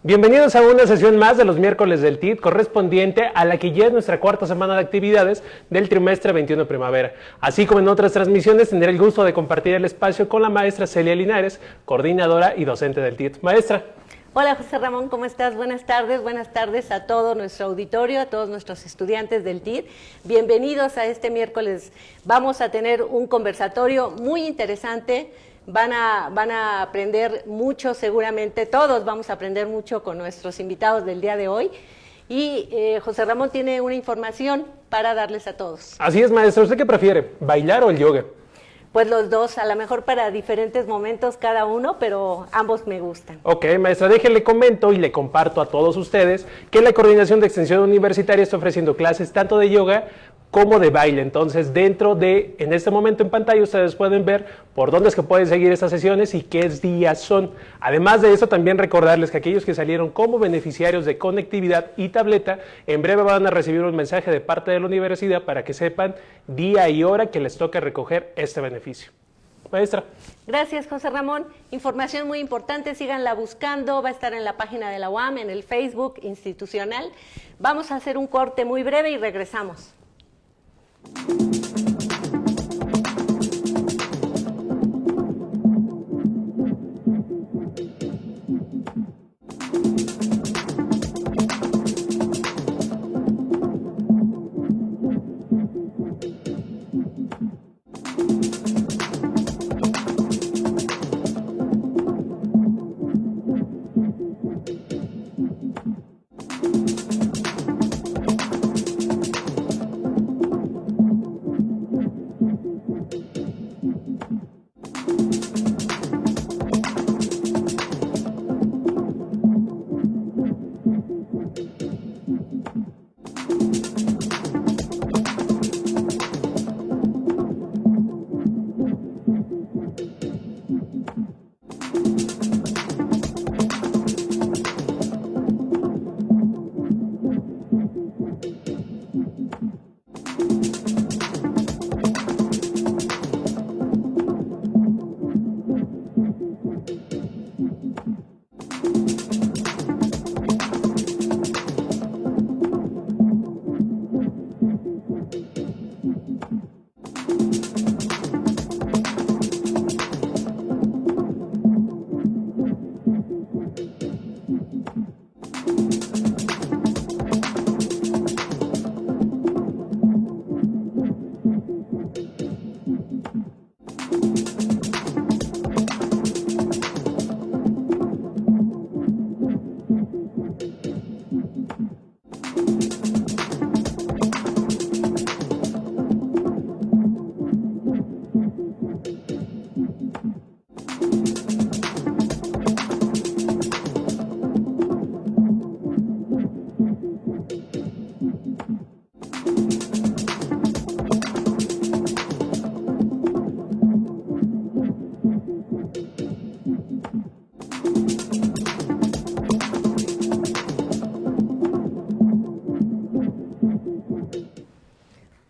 Bienvenidos a una sesión más de los miércoles del TIT, correspondiente a la que ya es nuestra cuarta semana de actividades del trimestre 21 primavera. Así como en otras transmisiones, tendré el gusto de compartir el espacio con la maestra Celia Linares, coordinadora y docente del TIT. Maestra. Hola José Ramón, ¿cómo estás? Buenas tardes a todo nuestro auditorio, a todos nuestros estudiantes del TIT. Bienvenidos a este miércoles. Vamos a tener un conversatorio muy interesante. Van a aprender mucho, seguramente todos vamos a aprender mucho con nuestros invitados del día de hoy. Y José Ramón tiene una información para darles a todos. Así es, maestra. ¿Usted qué prefiere, bailar o el yoga? Pues los dos, a lo mejor para diferentes momentos cada uno, pero ambos me gustan. Ok, maestra, déjenle comento y le comparto a todos ustedes que la Coordinación de Extensión Universitaria está ofreciendo clases tanto de yoga como de baile. Entonces, en este momento en pantalla, ustedes pueden ver por dónde es que pueden seguir estas sesiones y qué días son. Además de eso, también recordarles que aquellos que salieron como beneficiarios de conectividad y tableta, en breve van a recibir un mensaje de parte de la universidad para que sepan día y hora que les toca recoger este beneficio. Maestra. Gracias, José Ramón. Información muy importante, síganla buscando, va a estar en la página de la UAM, en el Facebook institucional. Vamos a hacer un corte muy breve y regresamos.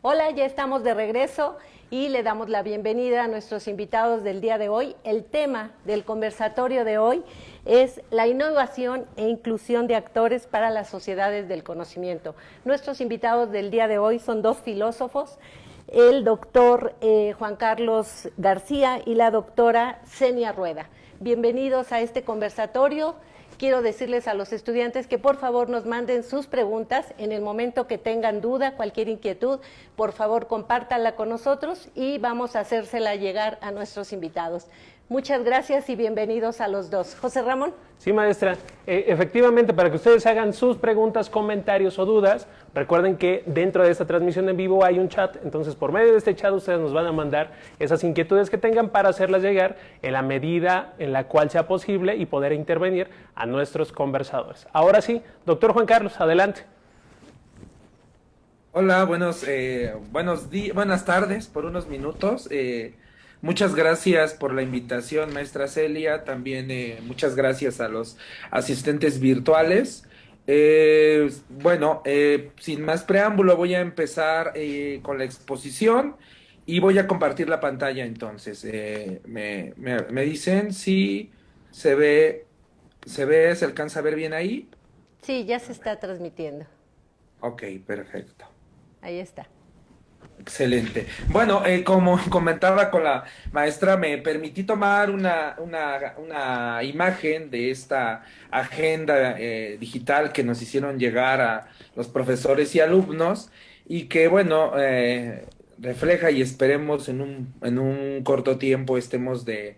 Hola, ya estamos de regreso y le damos la bienvenida a nuestros invitados del día de hoy. El tema del conversatorio de hoy es la innovación e inclusión de actores para las sociedades del conocimiento. Nuestros invitados del día de hoy son dos filósofos, el doctor Juan Carlos García y la doctora Xenia Rueda. Bienvenidos a este conversatorio. Quiero decirles a los estudiantes que por favor nos manden sus preguntas en el momento que tengan duda, cualquier inquietud, por favor compártanla con nosotros y vamos a hacérsela llegar a nuestros invitados. Muchas gracias y bienvenidos a los dos. José Ramón. Sí, maestra. Efectivamente, para que ustedes hagan sus preguntas, comentarios o dudas, recuerden que dentro de esta transmisión en vivo hay un chat, entonces por medio de este chat ustedes nos van a mandar esas inquietudes que tengan para hacerlas llegar en la medida en la cual sea posible y poder intervenir a nuestros conversadores. Ahora sí, doctor Juan Carlos, adelante. Hola, buenas tardes por unos minutos. Muchas gracias por la invitación, maestra Celia. También muchas gracias a los asistentes virtuales. Sin más preámbulo, voy a empezar con la exposición y voy a compartir la pantalla entonces. Me dicen si se alcanza a ver bien ahí. Sí, ya se está transmitiendo. Ok, perfecto. Ahí está. Excelente. Bueno, como comentaba con la maestra, me permití tomar una imagen de esta agenda digital que nos hicieron llegar a los profesores y alumnos y que, bueno, refleja y esperemos en un corto tiempo estemos de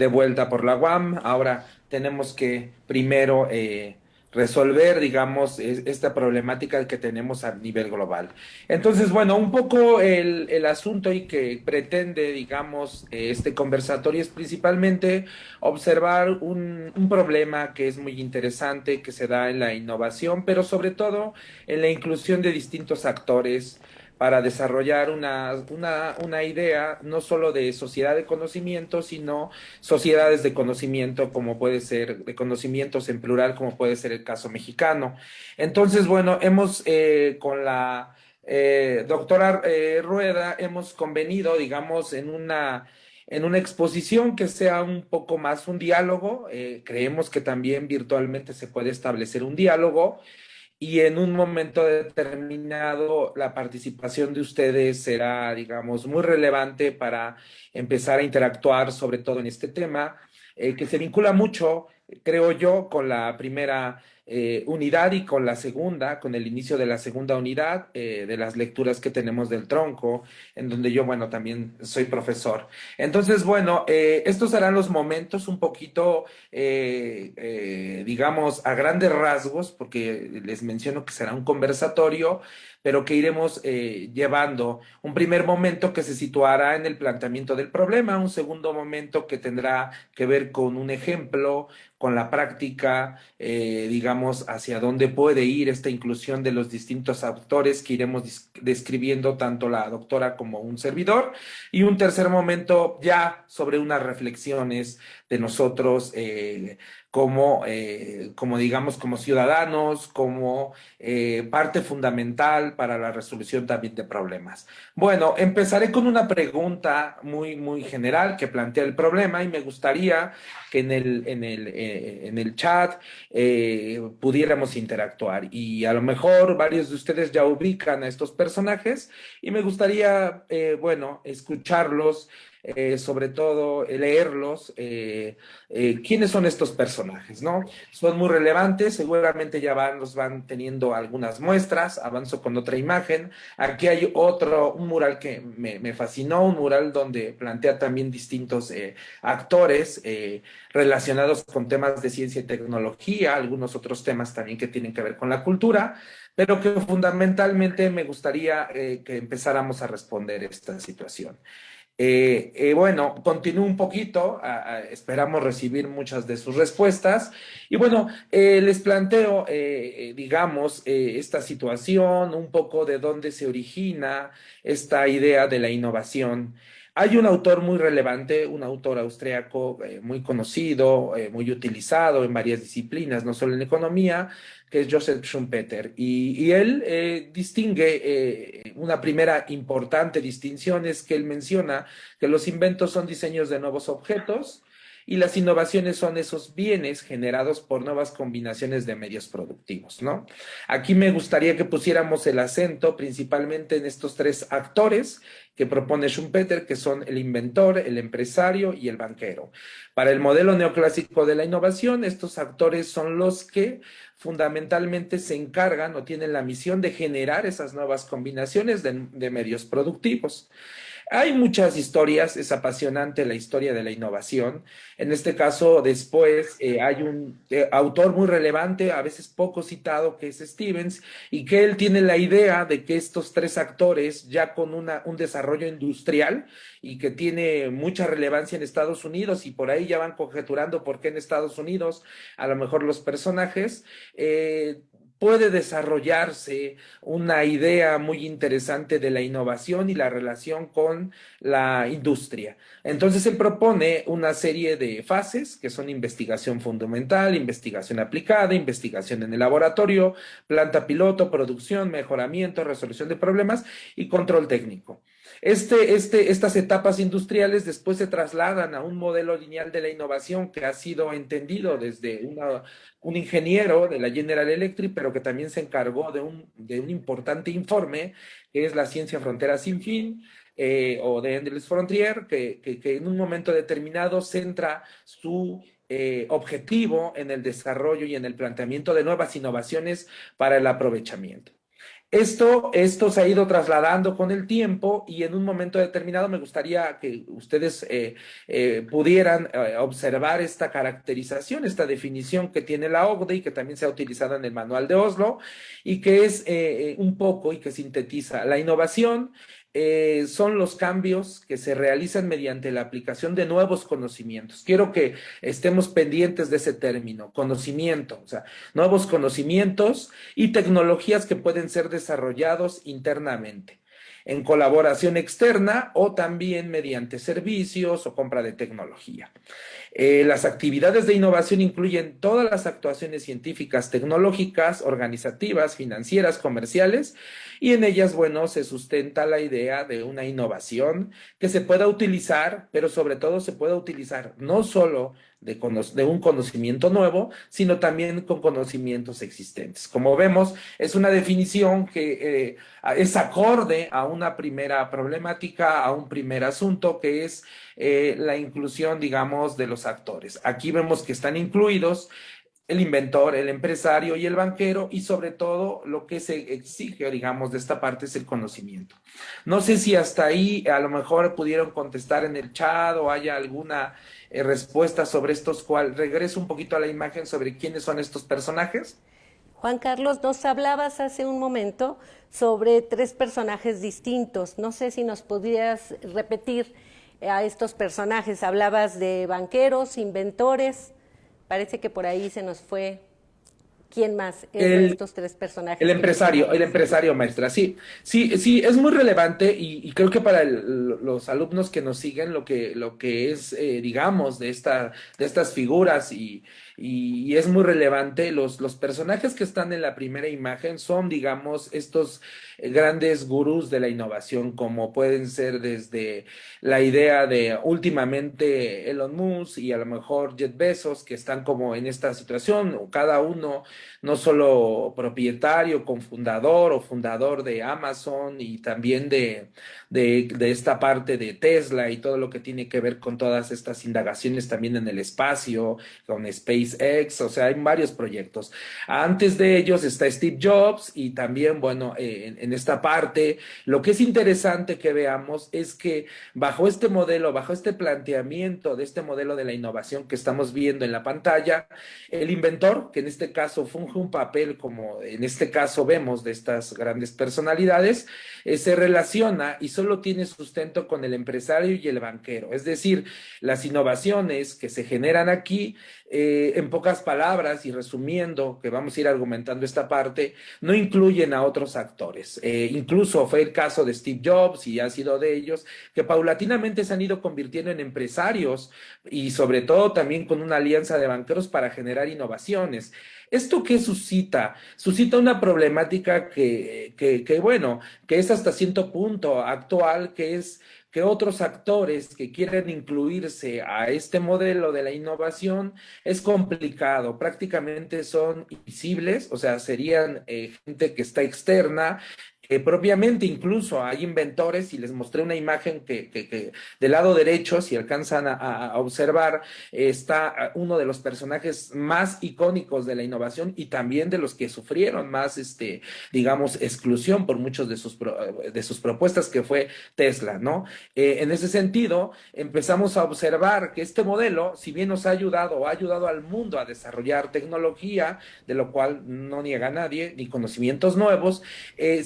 vuelta por la UAM. Ahora tenemos que primero resolver, digamos, esta problemática que tenemos a nivel global. Entonces, bueno, un poco el asunto y que pretende, digamos, este conversatorio es principalmente observar un problema que es muy interesante, que se da en la innovación, pero sobre todo en la inclusión de distintos actores para desarrollar una idea no solo de sociedad de conocimiento, sino sociedades de conocimiento, como puede ser, de conocimientos en plural, como puede ser el caso mexicano. Entonces, bueno, hemos con la doctora Rueda, hemos convenido, digamos, en una exposición que sea un poco más un diálogo. Creemos que también virtualmente se puede establecer un diálogo y en un momento determinado la participación de ustedes será, digamos, muy relevante para empezar a interactuar sobre todo en este tema, que se vincula mucho, creo yo, con la primera unidad y con la segunda, con el inicio de la segunda unidad, de las lecturas que tenemos del tronco, en donde yo, bueno, también soy profesor. Entonces, bueno, estos serán los momentos un poquito, digamos, a grandes rasgos, porque les menciono que será un conversatorio, pero que iremos llevando un primer momento que se situará en el planteamiento del problema, un segundo momento que tendrá que ver con un ejemplo, con la práctica, digamos, hacia dónde puede ir esta inclusión de los distintos autores que iremos describiendo tanto la doctora como un servidor, y un tercer momento ya sobre unas reflexiones de nosotros como digamos, como ciudadanos, como parte fundamental para la resolución también de problemas. Bueno, empezaré con una pregunta muy general que plantea el problema y me gustaría que en el chat pudiéramos interactuar. Y a lo mejor varios de ustedes ya ubican a estos personajes y me gustaría, bueno, escucharlos, sobre todo leerlos. ¿Quiénes son estos personajes, no? Son muy relevantes, seguramente ya los van teniendo algunas muestras. Avanzo con otra imagen. Aquí hay un mural que me fascinó, un mural donde plantea también distintos actores relacionados con temas de ciencia y tecnología, algunos otros temas también que tienen que ver con la cultura, pero que fundamentalmente me gustaría que empezáramos a responder esta situación. Bueno, continúo un poquito, esperamos recibir muchas de sus respuestas. Y bueno, les planteo, digamos, esta situación, un poco de dónde se origina esta idea de la innovación. Hay un autor muy relevante, un autor austriaco muy conocido, muy utilizado en varias disciplinas, no solo en economía, que es Joseph Schumpeter. Y él distingue una primera importante distinción, es que él menciona que los inventos son diseños de nuevos objetos y las innovaciones son esos bienes generados por nuevas combinaciones de medios productivos, ¿no? Aquí me gustaría que pusiéramos el acento principalmente en estos tres actores que propone Schumpeter, que son el inventor, el empresario y el banquero. Para el modelo neoclásico de la innovación, estos actores son los que fundamentalmente se encargan o tienen la misión de generar esas nuevas combinaciones de medios productivos. Hay muchas historias, es apasionante la historia de la innovación. En este caso, después hay un autor muy relevante, a veces poco citado, que es Stevens, y que él tiene la idea de que estos tres actores, ya con un desarrollo industrial y que tiene mucha relevancia en Estados Unidos, y por ahí ya van conjeturando por qué en Estados Unidos, a lo mejor los personajes, puede desarrollarse una idea muy interesante de la innovación y la relación con la industria. Entonces se propone una serie de fases que son investigación fundamental, investigación aplicada, investigación en el laboratorio, planta piloto, producción, mejoramiento, resolución de problemas y control técnico. Estas etapas industriales después se trasladan a un modelo lineal de la innovación que ha sido entendido desde un ingeniero de la General Electric, pero que también se encargó de un importante informe, que es la ciencia frontera sin fin, o de Endless Frontier, que en un momento determinado centra su objetivo en el desarrollo y en el planteamiento de nuevas innovaciones para el aprovechamiento. Esto se ha ido trasladando con el tiempo y en un momento determinado me gustaría que ustedes pudieran observar esta caracterización, esta definición que tiene la OCDE y que también se ha utilizado en el Manual de Oslo y que es un poco y que sintetiza la innovación. Son los cambios que se realizan mediante la aplicación de nuevos conocimientos. Quiero que estemos pendientes de ese término, conocimiento, o sea, nuevos conocimientos y tecnologías que pueden ser desarrollados internamente, en colaboración externa o también mediante servicios o compra de tecnología. Las actividades de innovación incluyen todas las actuaciones científicas, tecnológicas, organizativas, financieras, comerciales, y en ellas, bueno, se sustenta la idea de una innovación que se pueda utilizar, pero sobre todo se pueda utilizar no solo de un conocimiento nuevo, sino también con conocimientos existentes. Como vemos, es una definición que es acorde a una primera problemática, a un primer asunto, que es la inclusión, digamos, de los actores. Aquí vemos que están incluidos el inventor, el empresario y el banquero, y sobre todo lo que se exige, digamos, de esta parte es el conocimiento. No sé si hasta ahí a lo mejor pudieron contestar en el chat o haya alguna respuesta sobre estos cuales. Regreso un poquito a la imagen sobre quiénes son estos personajes. Juan Carlos, nos hablabas hace un momento sobre tres personajes distintos. No sé si nos podrías repetir a estos personajes. Hablabas de banqueros, inventores. Parece que por ahí se nos fue. ¿Quién más es de estos tres personajes? El empresario, maestra. Sí, sí, sí, es muy relevante y creo que para los alumnos que nos siguen, lo que es, digamos, de estas figuras y es muy relevante, los personajes que están en la primera imagen son, digamos, estos grandes gurús de la innovación, como pueden ser desde la idea de últimamente Elon Musk y a lo mejor Jeff Bezos, que están como en esta situación, cada uno no solo propietario, cofundador o fundador de Amazon y también de esta parte de Tesla y todo lo que tiene que ver con todas estas indagaciones también en el espacio, con SpaceX, o sea, hay varios proyectos. Antes de ellos está Steve Jobs y también, bueno, en esta parte, lo que es interesante que veamos es que bajo este modelo, bajo este planteamiento de este modelo de la innovación que estamos viendo en la pantalla, el inventor, que en este caso funge un papel como en este caso vemos de estas grandes personalidades, se relaciona y solo tiene sustento con el empresario y el banquero. Es decir, las innovaciones que se generan aquí, en pocas palabras y resumiendo, que vamos a ir argumentando esta parte, no incluyen a otros actores. Incluso fue el caso de Steve Jobs y ha sido de ellos, que paulatinamente se han ido convirtiendo en empresarios y sobre todo también con una alianza de banqueros para generar innovaciones. ¿Esto qué suscita? Suscita una problemática bueno, que es hasta cierto punto actual, que es que otros actores que quieren incluirse a este modelo de la innovación es complicado, prácticamente son invisibles, o sea, serían gente que está externa propiamente. Incluso hay inventores, y les mostré una imagen que del lado derecho, si alcanzan a observar, está uno de los personajes más icónicos de la innovación y también de los que sufrieron más, digamos, exclusión por muchos de sus propuestas, que fue Tesla, ¿no? En ese sentido, empezamos a observar que este modelo, si bien nos ha ayudado o ha ayudado al mundo a desarrollar tecnología, de lo cual no niega nadie, ni conocimientos nuevos,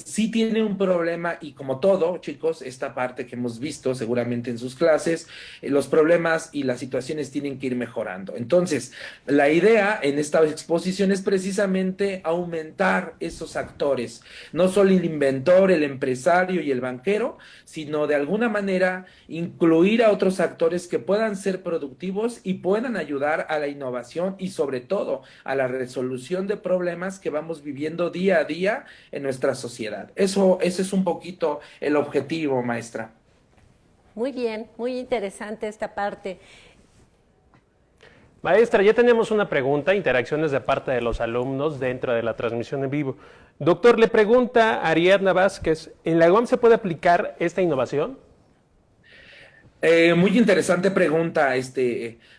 sí tiene un problema, y como todo, chicos, esta parte que hemos visto seguramente en sus clases, los problemas y las situaciones tienen que ir mejorando. Entonces, la idea en esta exposición es precisamente aumentar esos actores, no solo el inventor, el empresario y el banquero, sino de alguna manera incluir a otros actores que puedan ser productivos y puedan ayudar a la innovación y sobre todo a la resolución de problemas que vamos viviendo día a día en nuestra sociedad. Ese es un poquito el objetivo, maestra. Muy bien, muy interesante esta parte. Maestra, ya tenemos una pregunta, interacciones de parte de los alumnos dentro de la transmisión en vivo. Doctor, le pregunta Ariadna Vázquez, ¿en la UAM se puede aplicar esta innovación? Muy interesante pregunta,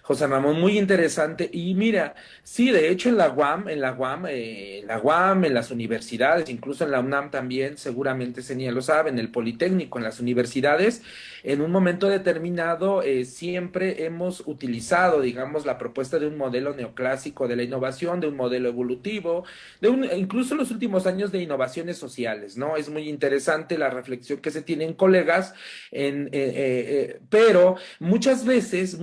José Ramón, muy interesante. Y mira, sí, de hecho en la UAM, en las universidades, incluso en la UNAM también, seguramente Senia lo sabe, en el Politécnico, en las universidades, en un momento determinado siempre hemos utilizado, digamos, la propuesta de un modelo neoclásico de la innovación, de un modelo evolutivo, incluso en los últimos años de innovaciones sociales, ¿no? Es muy interesante la reflexión que se tienen colegas pero muchas veces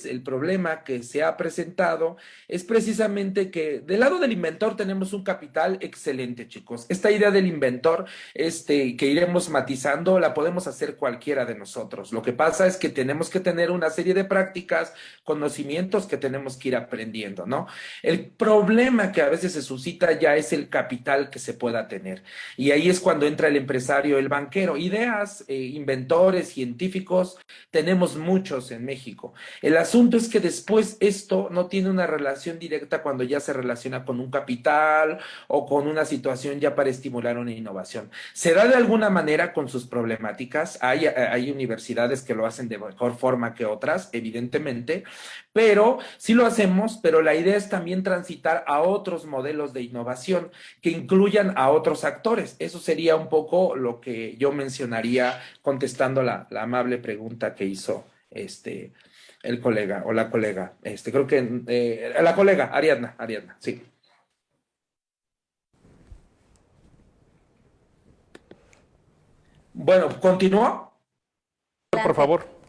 el problema que se ha presentado es precisamente que del lado del inventor tenemos un capital excelente, chicos. Esta idea del inventor, que iremos matizando, la podemos hacer cualquiera de nosotros. Lo que pasa es que tenemos que tener una serie de prácticas, conocimientos que tenemos que ir aprendiendo, ¿no? El problema que a veces se suscita ya es el capital que se pueda tener. Y ahí es cuando entra el empresario, el banquero. Ideas, inventores, científicos, tenemos muchos en México. El asunto es que después esto no tiene una relación directa cuando ya se relaciona con un capital o con una situación ya para estimular una innovación. Se da de alguna manera con sus problemáticas. Hay universidades que lo hacen de mejor forma que otras, evidentemente, pero sí lo hacemos, pero la idea es también transitar a otros modelos de innovación que incluyan a otros actores. Eso sería un poco lo que yo mencionaría contestando la amable pregunta que hizo el colega o la colega. Creo que la colega, Ariadna, sí. Bueno, ¿continúo? Por favor.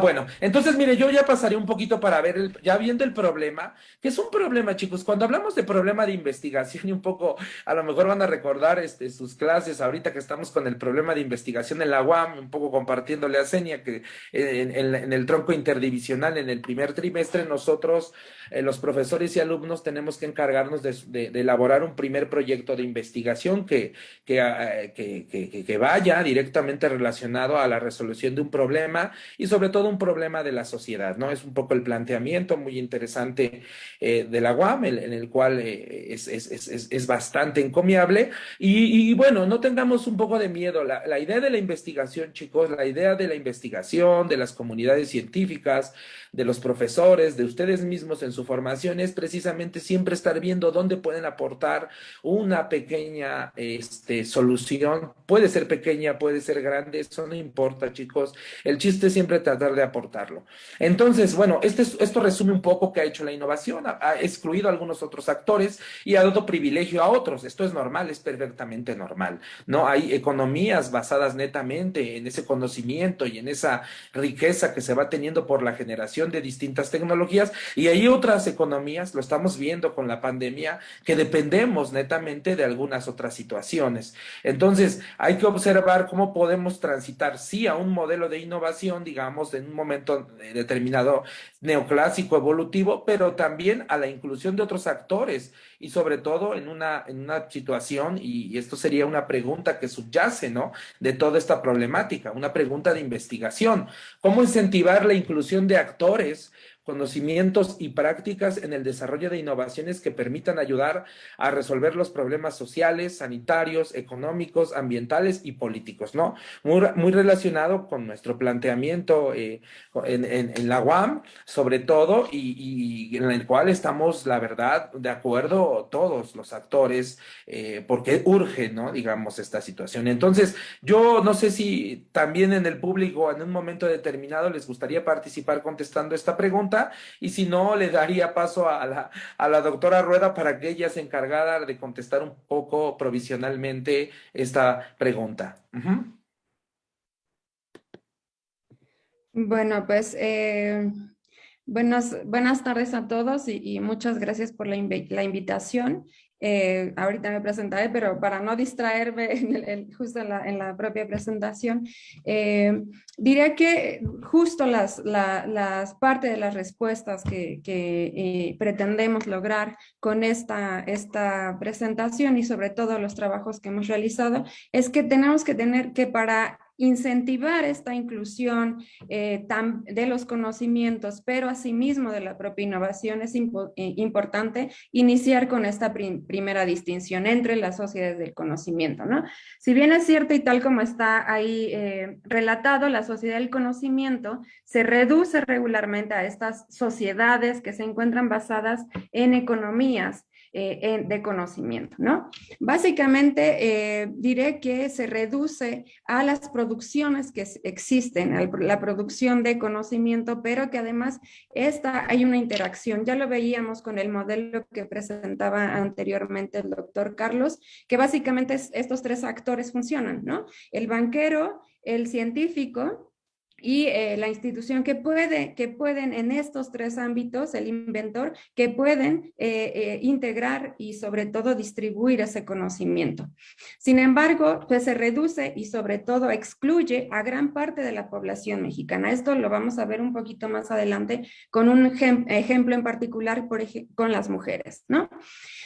Bueno, entonces mire, yo ya pasaría un poquito para ver, ya viendo el problema, que es un problema, chicos. Cuando hablamos de problema de investigación, y un poco, a lo mejor van a recordar sus clases ahorita que estamos con el problema de investigación en la UAM, un poco compartiéndole a Senia que en el tronco interdivisional, en el primer trimestre, nosotros, los profesores y alumnos, tenemos que encargarnos de elaborar un primer proyecto de investigación que vaya directamente relacionado a la resolución de un problema y sobre todo un problema de la sociedad, ¿no? Es un poco el planteamiento muy interesante de la UAM, en el cual es bastante encomiable. Y bueno, no tengamos un poco de miedo. La idea de la investigación, chicos, la idea de la investigación, de las comunidades científicas, de los profesores, de ustedes mismos en su formación, es precisamente siempre estar viendo dónde pueden aportar una pequeña solución. Puede ser pequeña, puede ser grande, eso no importa, chicos. El chiste es siempre tratar de aportarlo. Entonces, bueno, esto resume un poco qué ha hecho la innovación. Ha excluido a algunos otros actores y ha dado privilegio a otros. Esto es normal, es perfectamente normal, ¿no? Hay economías basadas netamente en ese conocimiento y en esa riqueza que se va teniendo por la generación de distintas tecnologías, y hay otras economías, lo estamos viendo con la pandemia, que dependemos netamente de algunas otras situaciones. Entonces, hay que observar cómo podemos transitar, sí, a un modelo de innovación, digamos, en un momento determinado neoclásico, evolutivo, pero también a la inclusión de otros actores y sobre todo en una situación, y esto sería una pregunta que subyace, ¿no?, de toda esta problemática, una pregunta de investigación. ¿Cómo incentivar la inclusión de actores conocimientos y prácticas en el desarrollo de innovaciones que permitan ayudar a resolver los problemas sociales, sanitarios, económicos, ambientales y políticos, ¿no? Muy relacionado con nuestro planteamiento en la UAM, sobre todo, y en el cual estamos, la verdad, de acuerdo todos los actores, porque urge, ¿no? Digamos, esta situación. Entonces, yo no sé si también en el público en un momento determinado les gustaría participar contestando esta pregunta, y si no, le daría paso a la doctora Rueda para que ella se encargara de contestar un poco provisionalmente esta pregunta. Ujú. Bueno, pues buenas tardes a todos y muchas gracias por la invitación. Ahorita me presentaré, pero para no distraerme justo en la propia presentación, diré que justo las partes de las respuestas que pretendemos lograr con esta presentación y sobre todo los trabajos que hemos realizado es que tenemos que tener que para incentivar esta inclusión de los conocimientos, pero asimismo de la propia innovación, es importante iniciar con esta primera distinción entre las sociedades del conocimiento, ¿no? Si bien es cierto y tal como está ahí relatado, la sociedad del conocimiento se reduce regularmente a estas sociedades que se encuentran basadas en economías de conocimiento, ¿no? Básicamente diré que se reduce a las producciones que existen, a la producción de conocimiento, pero que además hay una interacción. Ya lo veíamos con el modelo que presentaba anteriormente el doctor Carlos, que básicamente estos tres actores funcionan, ¿no? El banquero, el científico y la institución que pueden en estos tres ámbitos, el inventor, que pueden integrar y sobre todo distribuir ese conocimiento. Sin embargo, pues se reduce y sobre todo excluye a gran parte de la población mexicana. Esto lo vamos a ver un poquito más adelante con un ejemplo en particular con las mujeres, ¿no?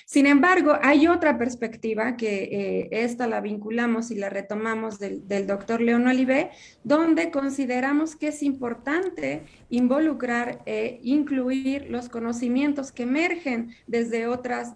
Sin embargo, hay otra perspectiva que esta la vinculamos y la retomamos del doctor León Olivé, donde consideramos que es importante involucrar e incluir los conocimientos que emergen desde otras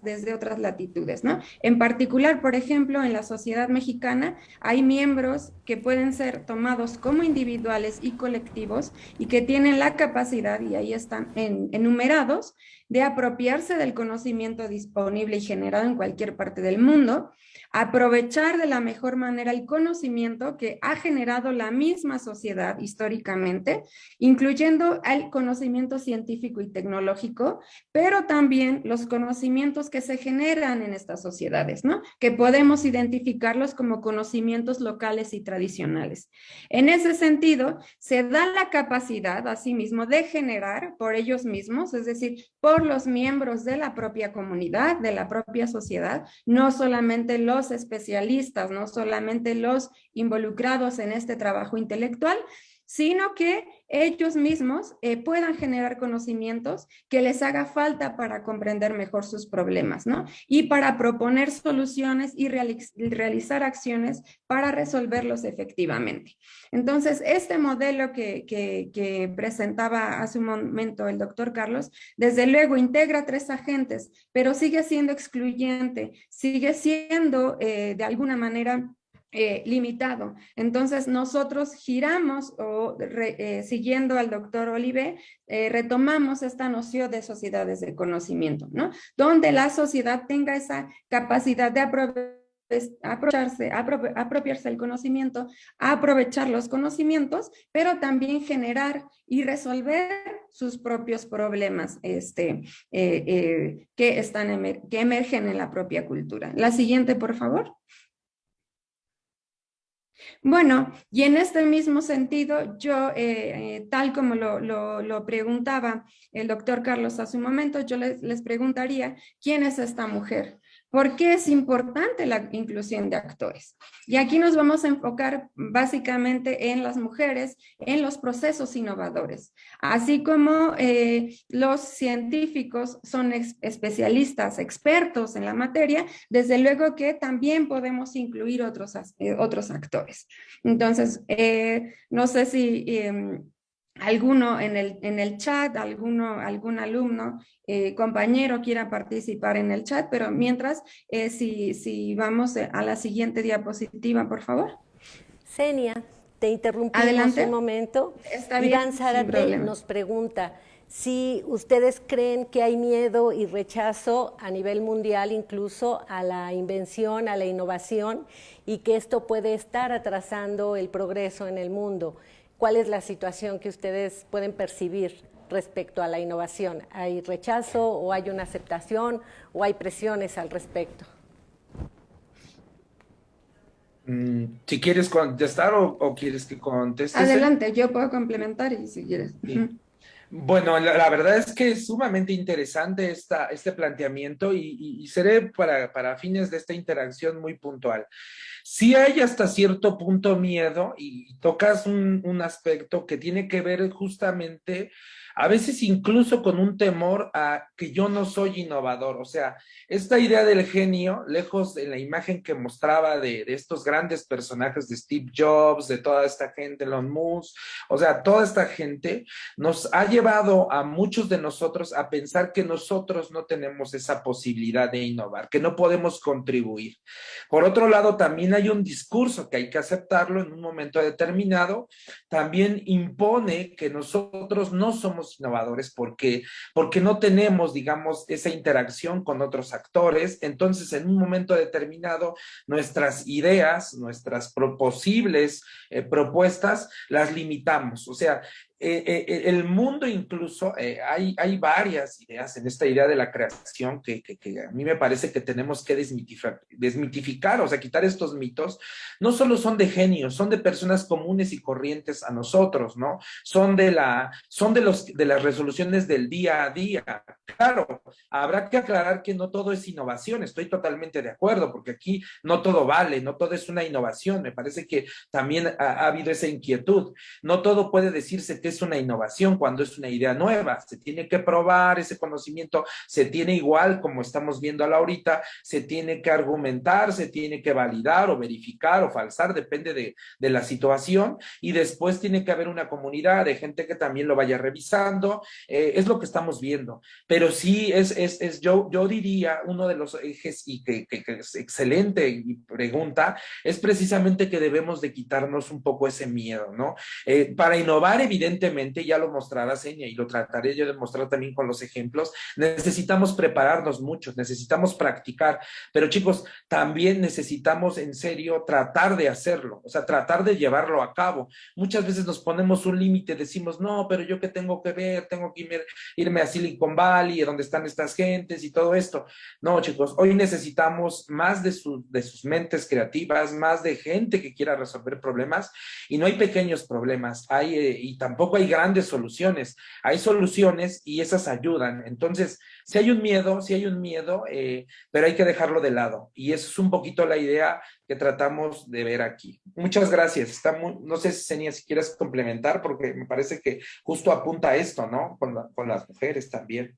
latitudes, ¿no? En particular, por ejemplo, en la sociedad mexicana hay miembros que pueden ser tomados como individuales y colectivos y que tienen la capacidad, y ahí están enumerados, de apropiarse del conocimiento disponible y generado en cualquier parte del mundo, aprovechar de la mejor manera el conocimiento que ha generado la misma sociedad históricamente, incluyendo el conocimiento científico y tecnológico, pero también los conocimientos que se generan en estas sociedades, ¿no? Que podemos identificarlos como conocimientos locales y tradicionales. En ese sentido, se da la capacidad, asimismo, de generar por ellos mismos, es decir, por los miembros de la propia comunidad, de la propia sociedad, no solamente los especialistas, no solamente los involucrados en este trabajo intelectual, sino que ellos mismos puedan generar conocimientos que les haga falta para comprender mejor sus problemas, ¿no? Y para proponer soluciones y realizar acciones para resolverlos efectivamente. Entonces, este modelo que presentaba hace un momento el doctor Carlos, desde luego integra tres agentes, pero sigue siendo excluyente, sigue siendo de alguna manera limitado. Entonces nosotros giramos siguiendo al doctor Olivé, retomamos esta noción de sociedades de conocimiento, ¿no? Donde la sociedad tenga esa capacidad de apropiarse del conocimiento, aprovechar los conocimientos, pero también generar y resolver sus propios problemas que emergen en la propia cultura. La siguiente, por favor. Bueno, y en este mismo sentido, yo, tal como lo preguntaba el doctor Carlos hace un momento, yo les preguntaría, ¿quién es esta mujer? ¿Por qué es importante la inclusión de actores? Y aquí nos vamos a enfocar básicamente en las mujeres, en los procesos innovadores. Así como los científicos son especialistas, expertos en la materia, desde luego que también podemos incluir otros actores. Entonces, no sé si alguno en el chat, algún alumno, compañero quiera participar en el chat, pero mientras, si vamos a la siguiente diapositiva, por favor. Senia, te interrumpimos Adelante. un momento. Está bien, Iván sin Zárate problema. nos pregunta si ustedes creen que hay miedo y rechazo a nivel mundial incluso a la invención, a la innovación, y que esto puede estar atrasando el progreso en el mundo. ¿Cuál es la situación que ustedes pueden percibir respecto a la innovación? ¿Hay rechazo o hay una aceptación o hay presiones al respecto? Si quieres contestar o quieres que conteste. Adelante, yo puedo complementar y si quieres. Sí. Bueno, la verdad es que es sumamente interesante este planteamiento y seré para fines de esta interacción muy puntual. Sí hay hasta cierto punto miedo y tocas un aspecto que tiene que ver justamente, a veces incluso con un temor a que yo no soy innovador. O sea, esta idea del genio, lejos de la imagen que mostraba de estos grandes personajes de Steve Jobs, de toda esta gente, Elon Musk, o sea, toda esta gente nos ha llevado a muchos de nosotros a pensar que nosotros no tenemos esa posibilidad de innovar, que no podemos contribuir. Por otro lado, también hay un discurso que hay que aceptarlo en un momento determinado, también impone que nosotros no somos innovadores porque no tenemos, digamos, esa interacción con otros actores. Entonces, en un momento determinado, nuestras ideas, nuestras posibles propuestas, las limitamos. O sea, el mundo incluso, hay varias ideas en esta idea de la creación que a mí me parece que tenemos que desmitificar, o sea, quitar estos mitos. No solo son de genios, son de personas comunes y corrientes a nosotros, ¿no? Son de las resoluciones del día a día. Claro, habrá que aclarar que no todo es innovación, estoy totalmente de acuerdo, porque aquí no todo vale, no todo es una innovación. Me parece que también ha habido esa inquietud. No todo puede decirse que es una innovación cuando es una idea nueva. Se tiene que probar ese conocimiento, se tiene igual, como estamos viendo ahorita, se tiene que argumentar, se tiene que validar o verificar o falsar, depende de la situación, y después tiene que haber una comunidad de gente que también lo vaya revisando. Es lo que estamos viendo. Pero sí, yo diría, uno de los ejes y que es excelente y pregunta, es precisamente que debemos de quitarnos un poco ese miedo, ¿no? Para innovar, evidentemente, ya lo mostrará Senia y lo trataré yo de mostrar también con los ejemplos, necesitamos prepararnos mucho, necesitamos practicar, pero chicos, también necesitamos en serio tratar de hacerlo, o sea, tratar de llevarlo a cabo. Muchas veces nos ponemos un límite, decimos, no, pero yo qué tengo que ver, tengo que irme a Silicon Valley, donde están estas gentes y todo esto. No, chicos, hoy necesitamos más de sus mentes creativas, más de gente que quiera resolver problemas, y no hay pequeños problemas, y tampoco hay grandes soluciones, hay soluciones y esas ayudan. Entonces, si hay un miedo, pero hay que dejarlo de lado, y eso es un poquito la idea que tratamos de ver aquí. Muchas gracias. No sé, Senia, si quieres complementar, porque me parece que justo apunta a esto, ¿no? Con las mujeres también.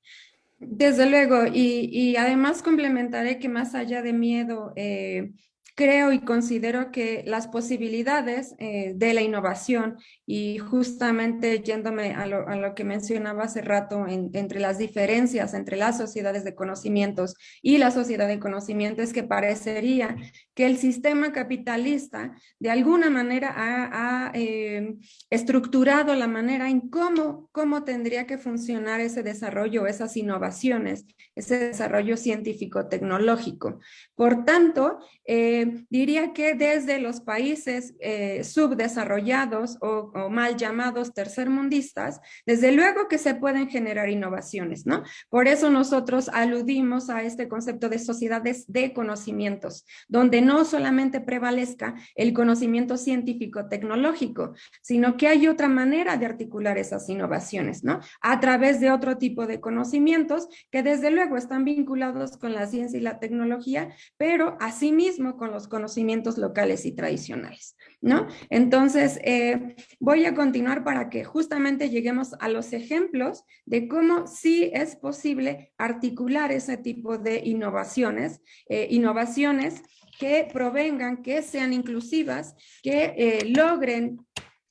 Desde luego, y además complementaré que más allá de miedo, creo y considero que las posibilidades de la innovación, y justamente yéndome a lo que mencionaba hace rato entre las diferencias entre las sociedades de conocimientos y la sociedad de conocimiento, es que parecería que el sistema capitalista de alguna manera ha estructurado la manera en cómo tendría que funcionar ese desarrollo, esas innovaciones, ese desarrollo científico-tecnológico. Por tanto, diría que desde los países subdesarrollados o mal llamados tercermundistas, desde luego que se pueden generar innovaciones, ¿no? Por eso nosotros aludimos a este concepto de sociedades de conocimientos, donde no solamente prevalezca el conocimiento científico-tecnológico, sino que hay otra manera de articular esas innovaciones, ¿no? A través de otro tipo de conocimientos que desde luego están vinculados con la ciencia y la tecnología, pero asimismo con los conocimientos locales y tradicionales, ¿no? Entonces, voy a continuar para que justamente lleguemos a los ejemplos de cómo sí es posible articular ese tipo de innovaciones que provengan, que sean inclusivas, que logren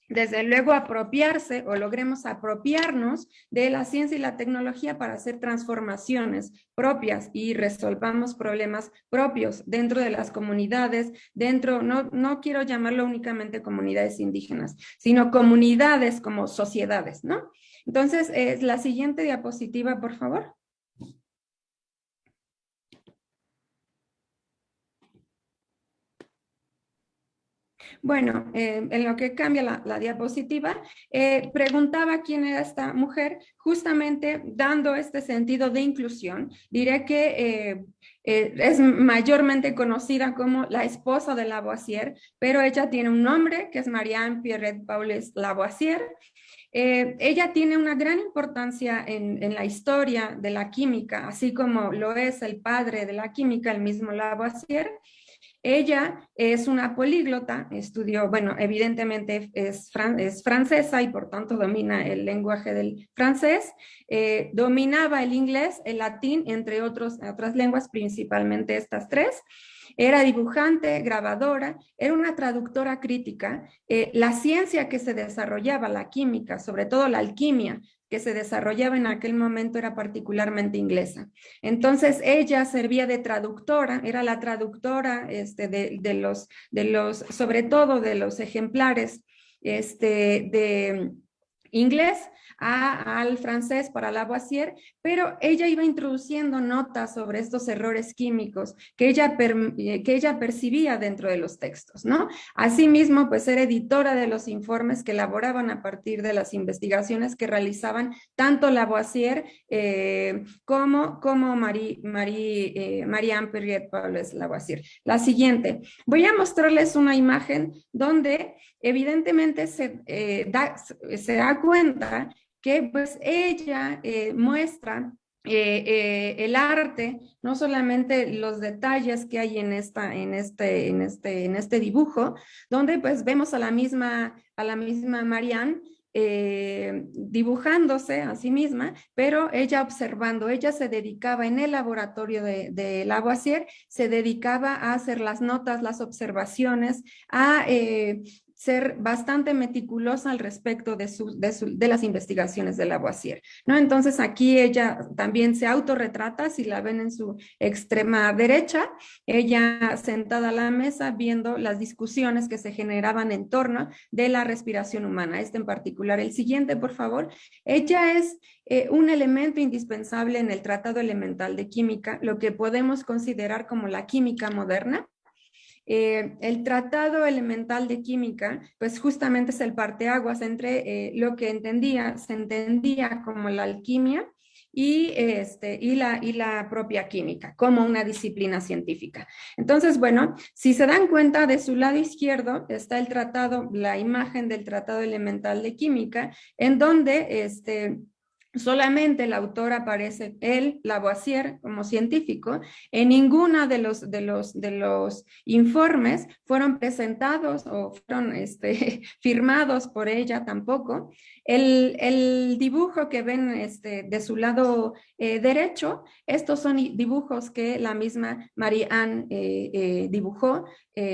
desde luego apropiarse o logremos apropiarnos de la ciencia y la tecnología para hacer transformaciones propias y resolvamos problemas propios dentro de las comunidades, no quiero llamarlo únicamente comunidades indígenas, sino comunidades como sociedades, ¿no? Entonces, la siguiente diapositiva, por favor. Bueno, en lo que cambia la diapositiva, preguntaba quién era esta mujer, justamente dando este sentido de inclusión. Diré que es mayormente conocida como la esposa de Lavoisier, pero ella tiene un nombre que es Marianne Pierrette Paulès Lavoisier. Ella tiene una gran importancia en la historia de la química, así como lo es el padre de la química, el mismo Lavoisier. Ella es una políglota, estudió, bueno, evidentemente es francesa y por tanto domina el lenguaje del francés, dominaba el inglés, el latín, entre otras lenguas, principalmente estas tres. Era dibujante, grabadora, era una traductora crítica. La ciencia que se desarrollaba, la química, sobre todo la alquimia, que se desarrollaba en aquel momento era particularmente inglesa. Entonces ella servía de traductora, era la traductora sobre todo de los ejemplares de inglés al francés para Lavoisier, pero ella iba introduciendo notas sobre estos errores químicos que ella percibía dentro de los textos, ¿no? Asimismo, pues era editora de los informes que elaboraban a partir de las investigaciones que realizaban tanto Lavoisier como Marianne Pierrette Paulès Lavoisier. La siguiente. Voy a mostrarles una imagen donde evidentemente se da cuenta que pues ella muestra el arte, no solamente los detalles que hay en este dibujo, donde pues vemos a la misma Marianne dibujándose a sí misma, pero ella observando, ella se dedicaba en el laboratorio de Lavoisier, se dedicaba a hacer las notas, las observaciones, a ser bastante meticulosa al respecto de las investigaciones de Lavoisier, ¿no? Entonces aquí ella también se autorretrata, si la ven en su extrema derecha, ella sentada a la mesa viendo las discusiones que se generaban en torno de la respiración humana, en particular. El siguiente, por favor. Ella es un elemento indispensable en el Tratado Elemental de Química, lo que podemos considerar como la química moderna. El Tratado Elemental de Química, pues justamente es el parteaguas entre lo que se entendía como la alquimia y la propia química, como una disciplina científica. Entonces, bueno, si se dan cuenta, de su lado izquierdo está la imagen del Tratado Elemental de Química, en donde solamente el autor aparece, Lavoisier, como científico. En ninguna de los informes fueron presentados o fueron firmados por ella tampoco. El dibujo que ven de su lado derecho, estos son dibujos que la misma Marianne dibujó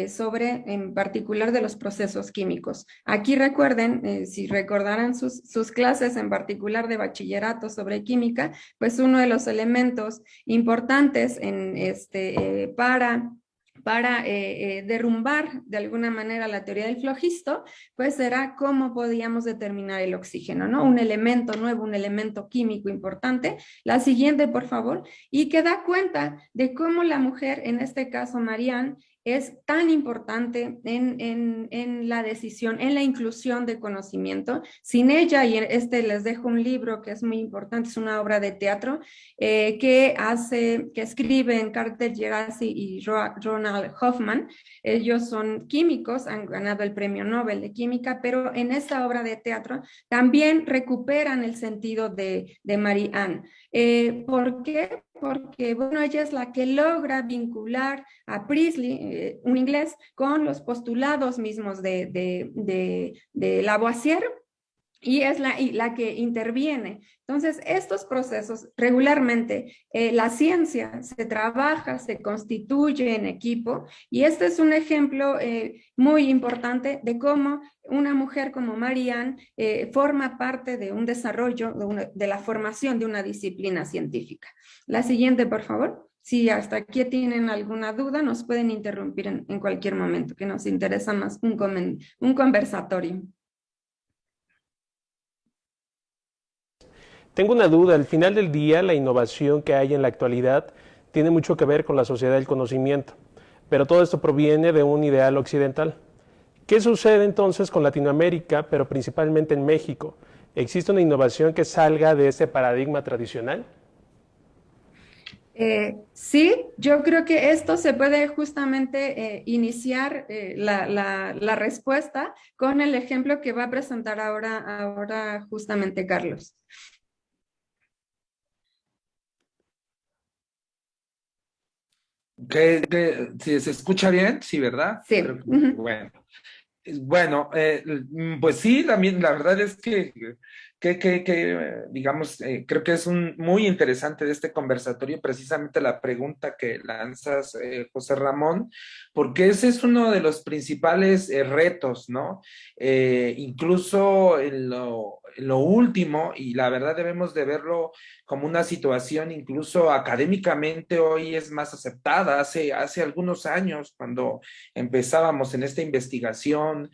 sobre, en particular, de los procesos químicos. Aquí recuerden, si recordarán sus clases, en particular de bachillerato sobre química, pues uno de los elementos importantes para derrumbar de alguna manera la teoría del flogisto, pues era cómo podíamos determinar el oxígeno, ¿no? Un elemento nuevo, un elemento químico importante. La siguiente, por favor, y que da cuenta de cómo la mujer, en este caso Marianne, es tan importante en la decisión, en la inclusión de conocimiento. Sin ella, y les dejo un libro que es muy importante, es una obra de teatro que escriben Carter Gerasi y Ronald Hoffman. Ellos son químicos, han ganado el Premio Nobel de Química, pero en esta obra de teatro también recuperan el sentido de Marianne. ¿Por qué? Porque, bueno, ella es la que logra vincular a Priestley, un inglés, con los postulados mismos de Lavoisier. y es la que interviene. Entonces, estos procesos regularmente, la ciencia se trabaja, se constituye en equipo, y este es un ejemplo muy importante de cómo una mujer como Marianne forma parte de un desarrollo, de la formación de una disciplina científica. La siguiente, por favor. Si hasta aquí tienen alguna duda, nos pueden interrumpir en cualquier momento, que nos interesa más un conversatorio. Tengo una duda, al final del día la innovación que hay en la actualidad tiene mucho que ver con la sociedad del conocimiento, pero todo esto proviene de un ideal occidental. ¿Qué sucede entonces con Latinoamérica, pero principalmente en México? ¿Existe una innovación que salga de ese paradigma tradicional? Sí, yo creo que esto se puede justamente iniciar la respuesta con el ejemplo que va a presentar ahora justamente Carlos. ¿Si se escucha bien? Sí, ¿verdad? Sí. Bueno. Bueno, pues sí, la verdad es que digamos, creo que es muy interesante de este conversatorio precisamente la pregunta que lanzas, José Ramón, porque ese es uno de los principales retos, ¿no? Incluso en lo último, y la verdad debemos de verlo como una situación incluso académicamente hoy es más aceptada. Hace algunos años, cuando empezábamos en esta investigación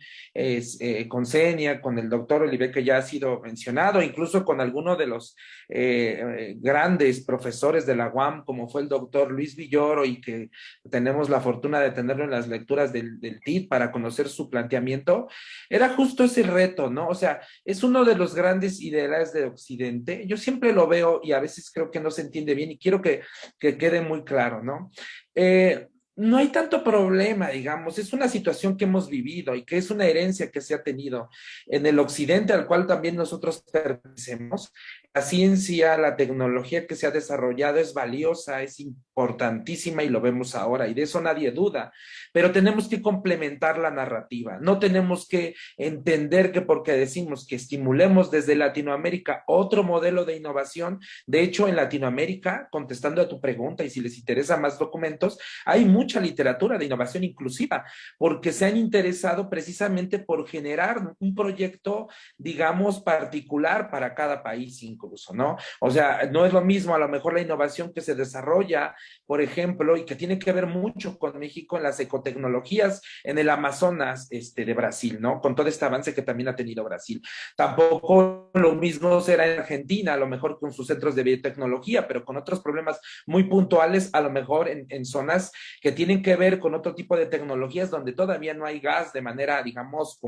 con Senia, con el doctor Olivé, que ya ha sido mencionado, incluso con alguno de los grandes profesores de la UAM, como fue el doctor Luis Villoro, y que tenemos la fortuna de tenerlo en las lecturas del TID para conocer su planteamiento, era justo ese reto, ¿no? O sea, es uno de los grandes ideales de Occidente. Yo siempre lo veo y a veces creo que no se entiende bien y quiero que quede muy claro, ¿no? No hay tanto problema, digamos, es una situación que hemos vivido y que es una herencia que se ha tenido en el occidente al cual también nosotros pertenecemos. La ciencia, la tecnología que se ha desarrollado es valiosa, es importantísima y lo vemos ahora y de eso nadie duda, pero tenemos que complementar la narrativa, no tenemos que entender que porque decimos que estimulemos desde Latinoamérica otro modelo de innovación, de hecho en Latinoamérica, contestando a tu pregunta y si les interesa más documentos, hay mucha literatura de innovación inclusiva, porque se han interesado precisamente por generar un proyecto, digamos, particular para cada país incluso, ¿no? O sea, no es lo mismo a lo mejor la innovación que se desarrolla, por ejemplo, y que tiene que ver mucho con México en las ecotecnologías en el Amazonas de Brasil, ¿no? Con todo este avance que también ha tenido Brasil. Tampoco lo mismo será en Argentina, a lo mejor con sus centros de biotecnología, pero con otros problemas muy puntuales, a lo mejor en zonas que tienen que ver con otro tipo de tecnologías donde todavía no hay gas de manera, digamos,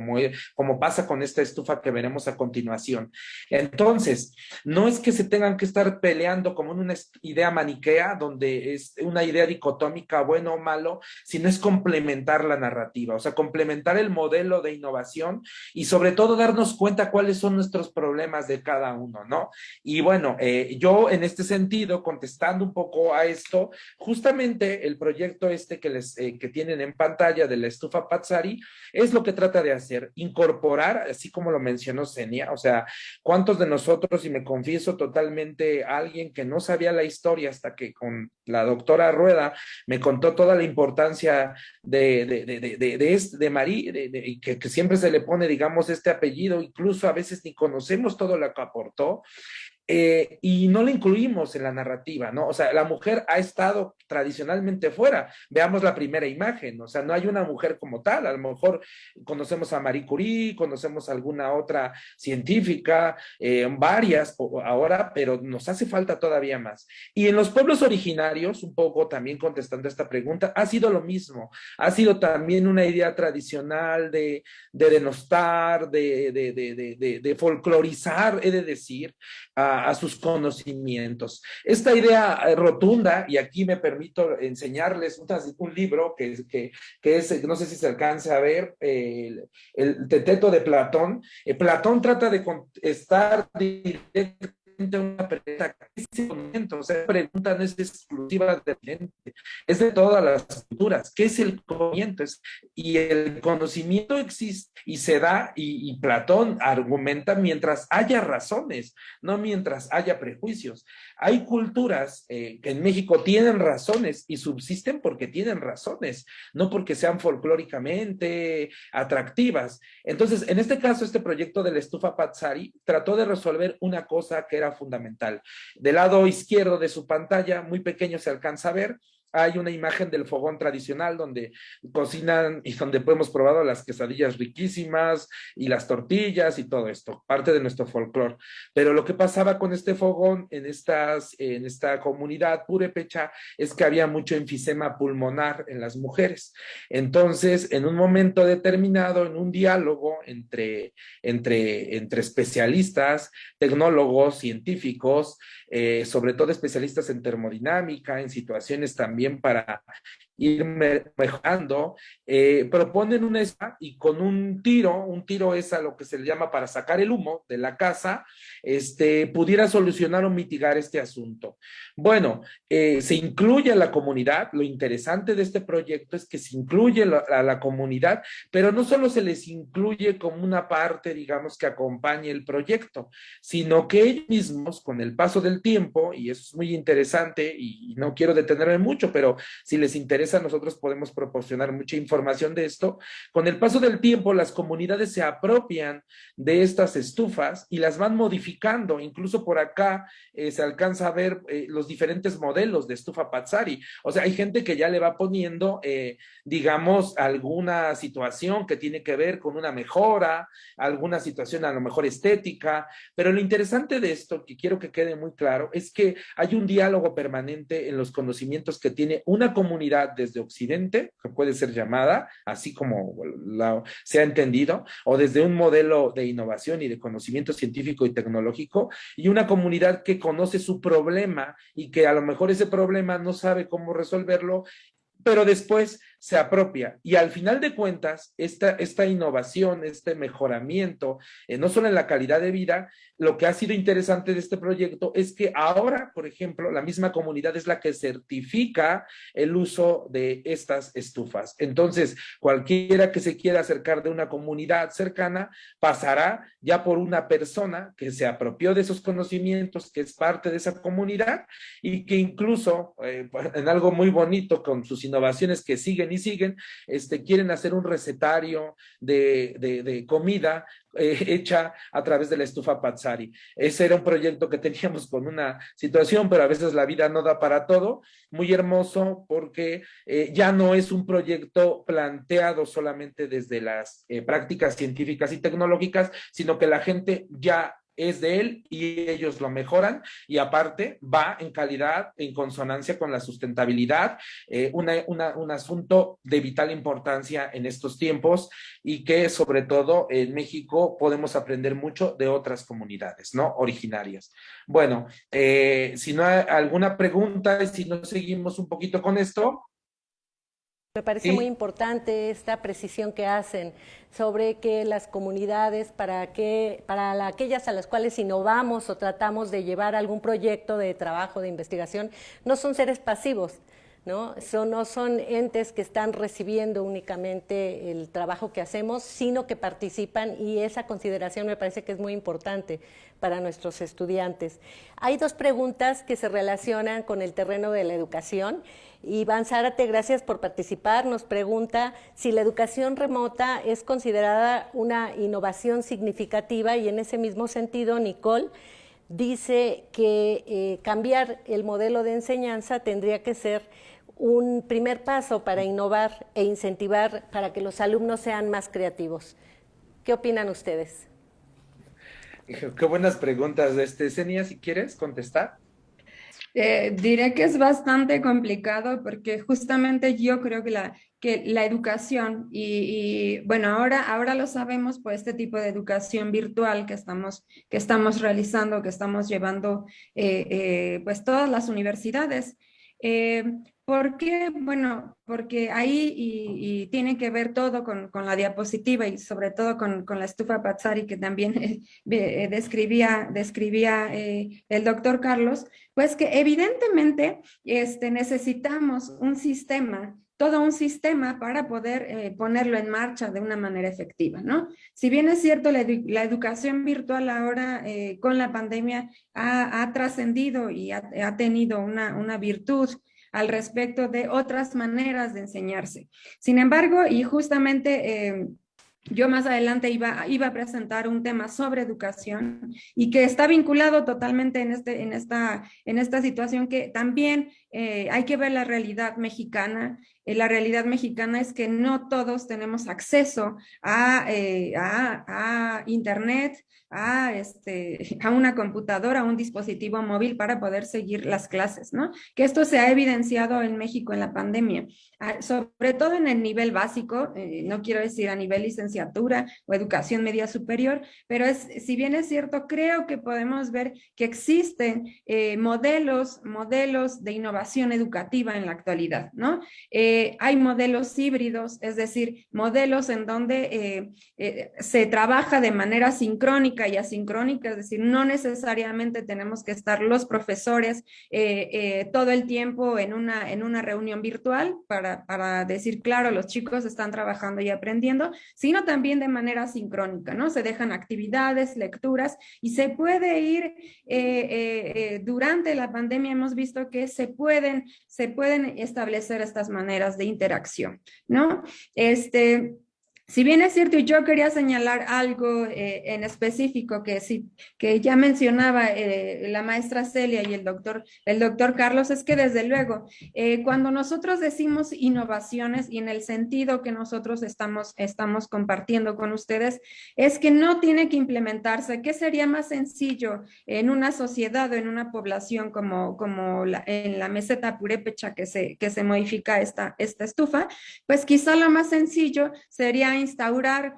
como pasa con esta estufa que veremos a continuación. Entonces, no es que se tengan que estar peleando como en una idea maniquea, donde es una idea dicotómica, bueno o malo, sino es complementar la narrativa, o sea, complementar el modelo de innovación y sobre todo darnos cuenta cuáles son nuestros problemas de cada uno, ¿no? Y bueno, yo en este sentido, contestando un poco a esto, justamente el proyecto que tienen en pantalla de la estufa Pazzari es lo que trata de hacer, incorporar, así como lo mencionó Senia, o sea, ¿cuántos de nosotros, y me confieso totalmente alguien que no sabía la historia hasta que con la doctora Rueda me contó toda la importancia de María, que siempre se le pone, digamos, este apellido, incluso a veces ni conocemos todo lo que aportó, y no la incluimos en la narrativa, ¿no? O sea, la mujer ha estado tradicionalmente fuera. Veamos la primera imagen, o sea, no hay una mujer como tal. A lo mejor conocemos a Marie Curie, conocemos a alguna otra científica, varias ahora, pero nos hace falta todavía más. Y en los pueblos originarios, un poco también contestando esta pregunta, ha sido lo mismo. Ha sido también una idea tradicional de denostar, de folclorizar, he de decir, a sus conocimientos. Esta idea rotunda, y aquí me permito enseñarles un libro que es, no sé si se alcanza a ver, el Teteto de Platón. Platón trata de contestar directamente una pregunta, ¿qué es el conocimiento? O sea, la pregunta no es exclusiva del Occidente, es de todas las culturas. ¿Qué es el conocimiento? Y el conocimiento existe y se da, y Platón argumenta mientras haya razones, no mientras haya prejuicios. Hay culturas que en México tienen razones y subsisten porque tienen razones, no porque sean folclóricamente atractivas. Entonces, en este caso, este proyecto de la estufa Pazzari trató de resolver una cosa que era fundamental. Del lado izquierdo de su pantalla, muy pequeño se alcanza a ver, hay una imagen del fogón tradicional donde cocinan y donde hemos probado las quesadillas riquísimas y las tortillas y todo esto, parte de nuestro folclore. Pero lo que pasaba con este fogón en esta comunidad purépecha es que había mucho enfisema pulmonar en las mujeres. Entonces, en un momento determinado, en un diálogo entre especialistas, tecnólogos, científicos, sobre todo especialistas en termodinámica, en situaciones también para ir mejorando, proponen una espa y con un tiro es a lo que se le llama para sacar el humo de la casa, pudiera solucionar o mitigar este asunto. Bueno, se incluye a la comunidad. Lo interesante de este proyecto es que se incluye a la comunidad, pero no solo se les incluye como una parte, digamos, que acompañe el proyecto, sino que ellos mismos, con el paso del tiempo, y eso es muy interesante, y no quiero detenerme mucho, pero si les interesa, nosotros podemos proporcionar mucha información de esto. Con el paso del tiempo, las comunidades se apropian de estas estufas y las van modificando. Incluso por acá se alcanza a ver los diferentes modelos de estufa Pazzari. O sea, hay gente que ya le va poniendo, digamos, alguna situación que tiene que ver con una mejora, alguna situación a lo mejor estética, pero lo interesante de esto, que quiero que quede muy claro, es que hay un diálogo permanente en los conocimientos que tiene una comunidad desde Occidente, que puede ser llamada, así como se ha entendido, o desde un modelo de innovación y de conocimiento científico y tecnológico, y una comunidad que conoce su problema y que a lo mejor ese problema no sabe cómo resolverlo, pero después se apropia. Y al final de cuentas, esta innovación, este mejoramiento, no solo en la calidad de vida, lo que ha sido interesante de este proyecto es que ahora, por ejemplo, la misma comunidad es la que certifica el uso de estas estufas. Entonces, cualquiera que se quiera acercar de una comunidad cercana pasará ya por una persona que se apropió de esos conocimientos, que es parte de esa comunidad y que incluso, en algo muy bonito con sus innovaciones que siguen y siguen, quieren hacer un recetario de comida hecha a través de la estufa Pazzari. Ese era un proyecto que teníamos con una situación, pero a veces la vida no da para todo. Muy hermoso porque ya no es un proyecto planteado solamente desde las prácticas científicas y tecnológicas, sino que la gente ya es de él y ellos lo mejoran y aparte va en calidad, en consonancia con la sustentabilidad, un asunto de vital importancia en estos tiempos y que sobre todo en México podemos aprender mucho de otras comunidades, ¿no? Originarias. Bueno, si no hay alguna pregunta, si no seguimos un poquito con esto. Me parece muy importante esta precisión que hacen sobre que las comunidades, para aquellas a las cuales innovamos o tratamos de llevar algún proyecto de trabajo, de investigación, no son seres pasivos, ¿no? No son entes que están recibiendo únicamente el trabajo que hacemos, sino que participan, y esa consideración me parece que es muy importante para nuestros estudiantes. Hay dos preguntas que se relacionan con el terreno de la educación. Iván Zárate, gracias por participar. Nos pregunta si la educación remota es considerada una innovación significativa, y en ese mismo sentido, Nicole dice que cambiar el modelo de enseñanza tendría que ser un primer paso para innovar e incentivar para que los alumnos sean más creativos. ¿Qué opinan ustedes? Qué buenas preguntas. Senia, si quieres contestar. Diré que es bastante complicado porque justamente yo creo que la educación bueno, ahora lo sabemos por este tipo de educación virtual que estamos realizando, que estamos llevando pues todas las universidades. ¿Por qué? Bueno, porque ahí y tiene que ver todo con la diapositiva y sobre todo con la estufa Pazzari que también describía el doctor Carlos, pues que evidentemente necesitamos un sistema, todo un sistema para poder ponerlo en marcha de una manera efectiva, ¿no? Si bien es cierto, la educación virtual ahora con la pandemia ha trascendido y ha tenido una virtud al respecto de otras maneras de enseñarse. Sin embargo, y justamente yo más adelante iba a presentar un tema sobre educación y que está vinculado totalmente en esta situación que también hay que ver la realidad mexicana. La realidad mexicana es que no todos tenemos acceso a Internet, a una computadora, a un dispositivo móvil para poder seguir las clases, ¿no? Que esto se ha evidenciado en México en la pandemia, sobre todo en el nivel básico, no quiero decir a nivel licenciatura o educación media superior, pero si bien es cierto, creo que podemos ver que existen modelos de innovación educativa en la actualidad, ¿no? Hay modelos híbridos, es decir, modelos en donde se trabaja de manera sincrónica y asincrónica, es decir, no necesariamente tenemos que estar los profesores todo el tiempo en una reunión virtual para decir, claro, los chicos están trabajando y aprendiendo, sino también de manera sincrónica, ¿no? Se dejan actividades, lecturas y se puede ir, durante la pandemia hemos visto que se pueden establecer estas maneras de interacción, ¿no? Si bien es cierto, y yo quería señalar algo en específico que ya mencionaba la maestra Celia y el doctor Carlos, es que desde luego, cuando nosotros decimos innovaciones y en el sentido que nosotros estamos compartiendo con ustedes, es que no tiene que implementarse. ¿Qué sería más sencillo en una sociedad o en una población como en la meseta purépecha que se modifica esta estufa? Pues quizá lo más sencillo sería instaurar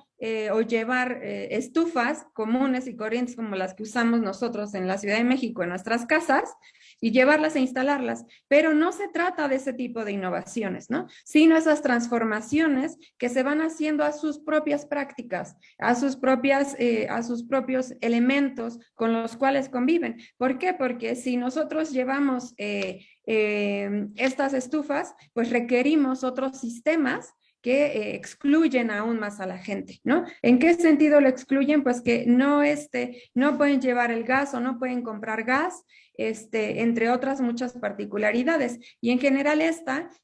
o llevar estufas comunes y corrientes como las que usamos nosotros en la Ciudad de México en nuestras casas y llevarlas e instalarlas, pero no se trata de ese tipo de innovaciones, ¿no? Sino esas transformaciones que se van haciendo a sus propias prácticas, a sus propios elementos con los cuales conviven. ¿Por qué? Porque si nosotros llevamos estas estufas, pues requerimos otros sistemas que excluyen aún más a la gente, ¿no? ¿En qué sentido lo excluyen? Pues que no pueden llevar el gas o no pueden comprar gas, entre otras muchas particularidades. Y en general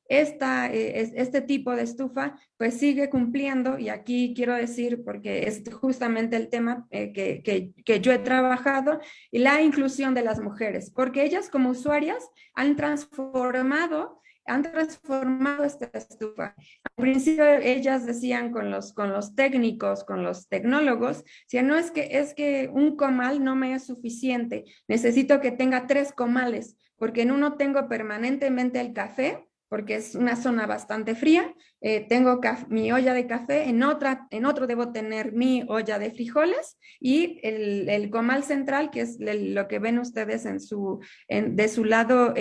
este tipo de estufa pues sigue cumpliendo, y aquí quiero decir, porque es justamente el tema que yo he trabajado, la inclusión de las mujeres, porque ellas como usuarias han transformado esta estufa. Al principio ellas decían con los técnicos, con los tecnólogos, decían, no, es que un comal no me es suficiente, necesito que tenga 3 comales, porque en uno tengo permanentemente el café, porque es una zona bastante fría, tengo mi olla de café, en otro debo tener mi olla de frijoles y el comal central, que es lo que ven ustedes de su lado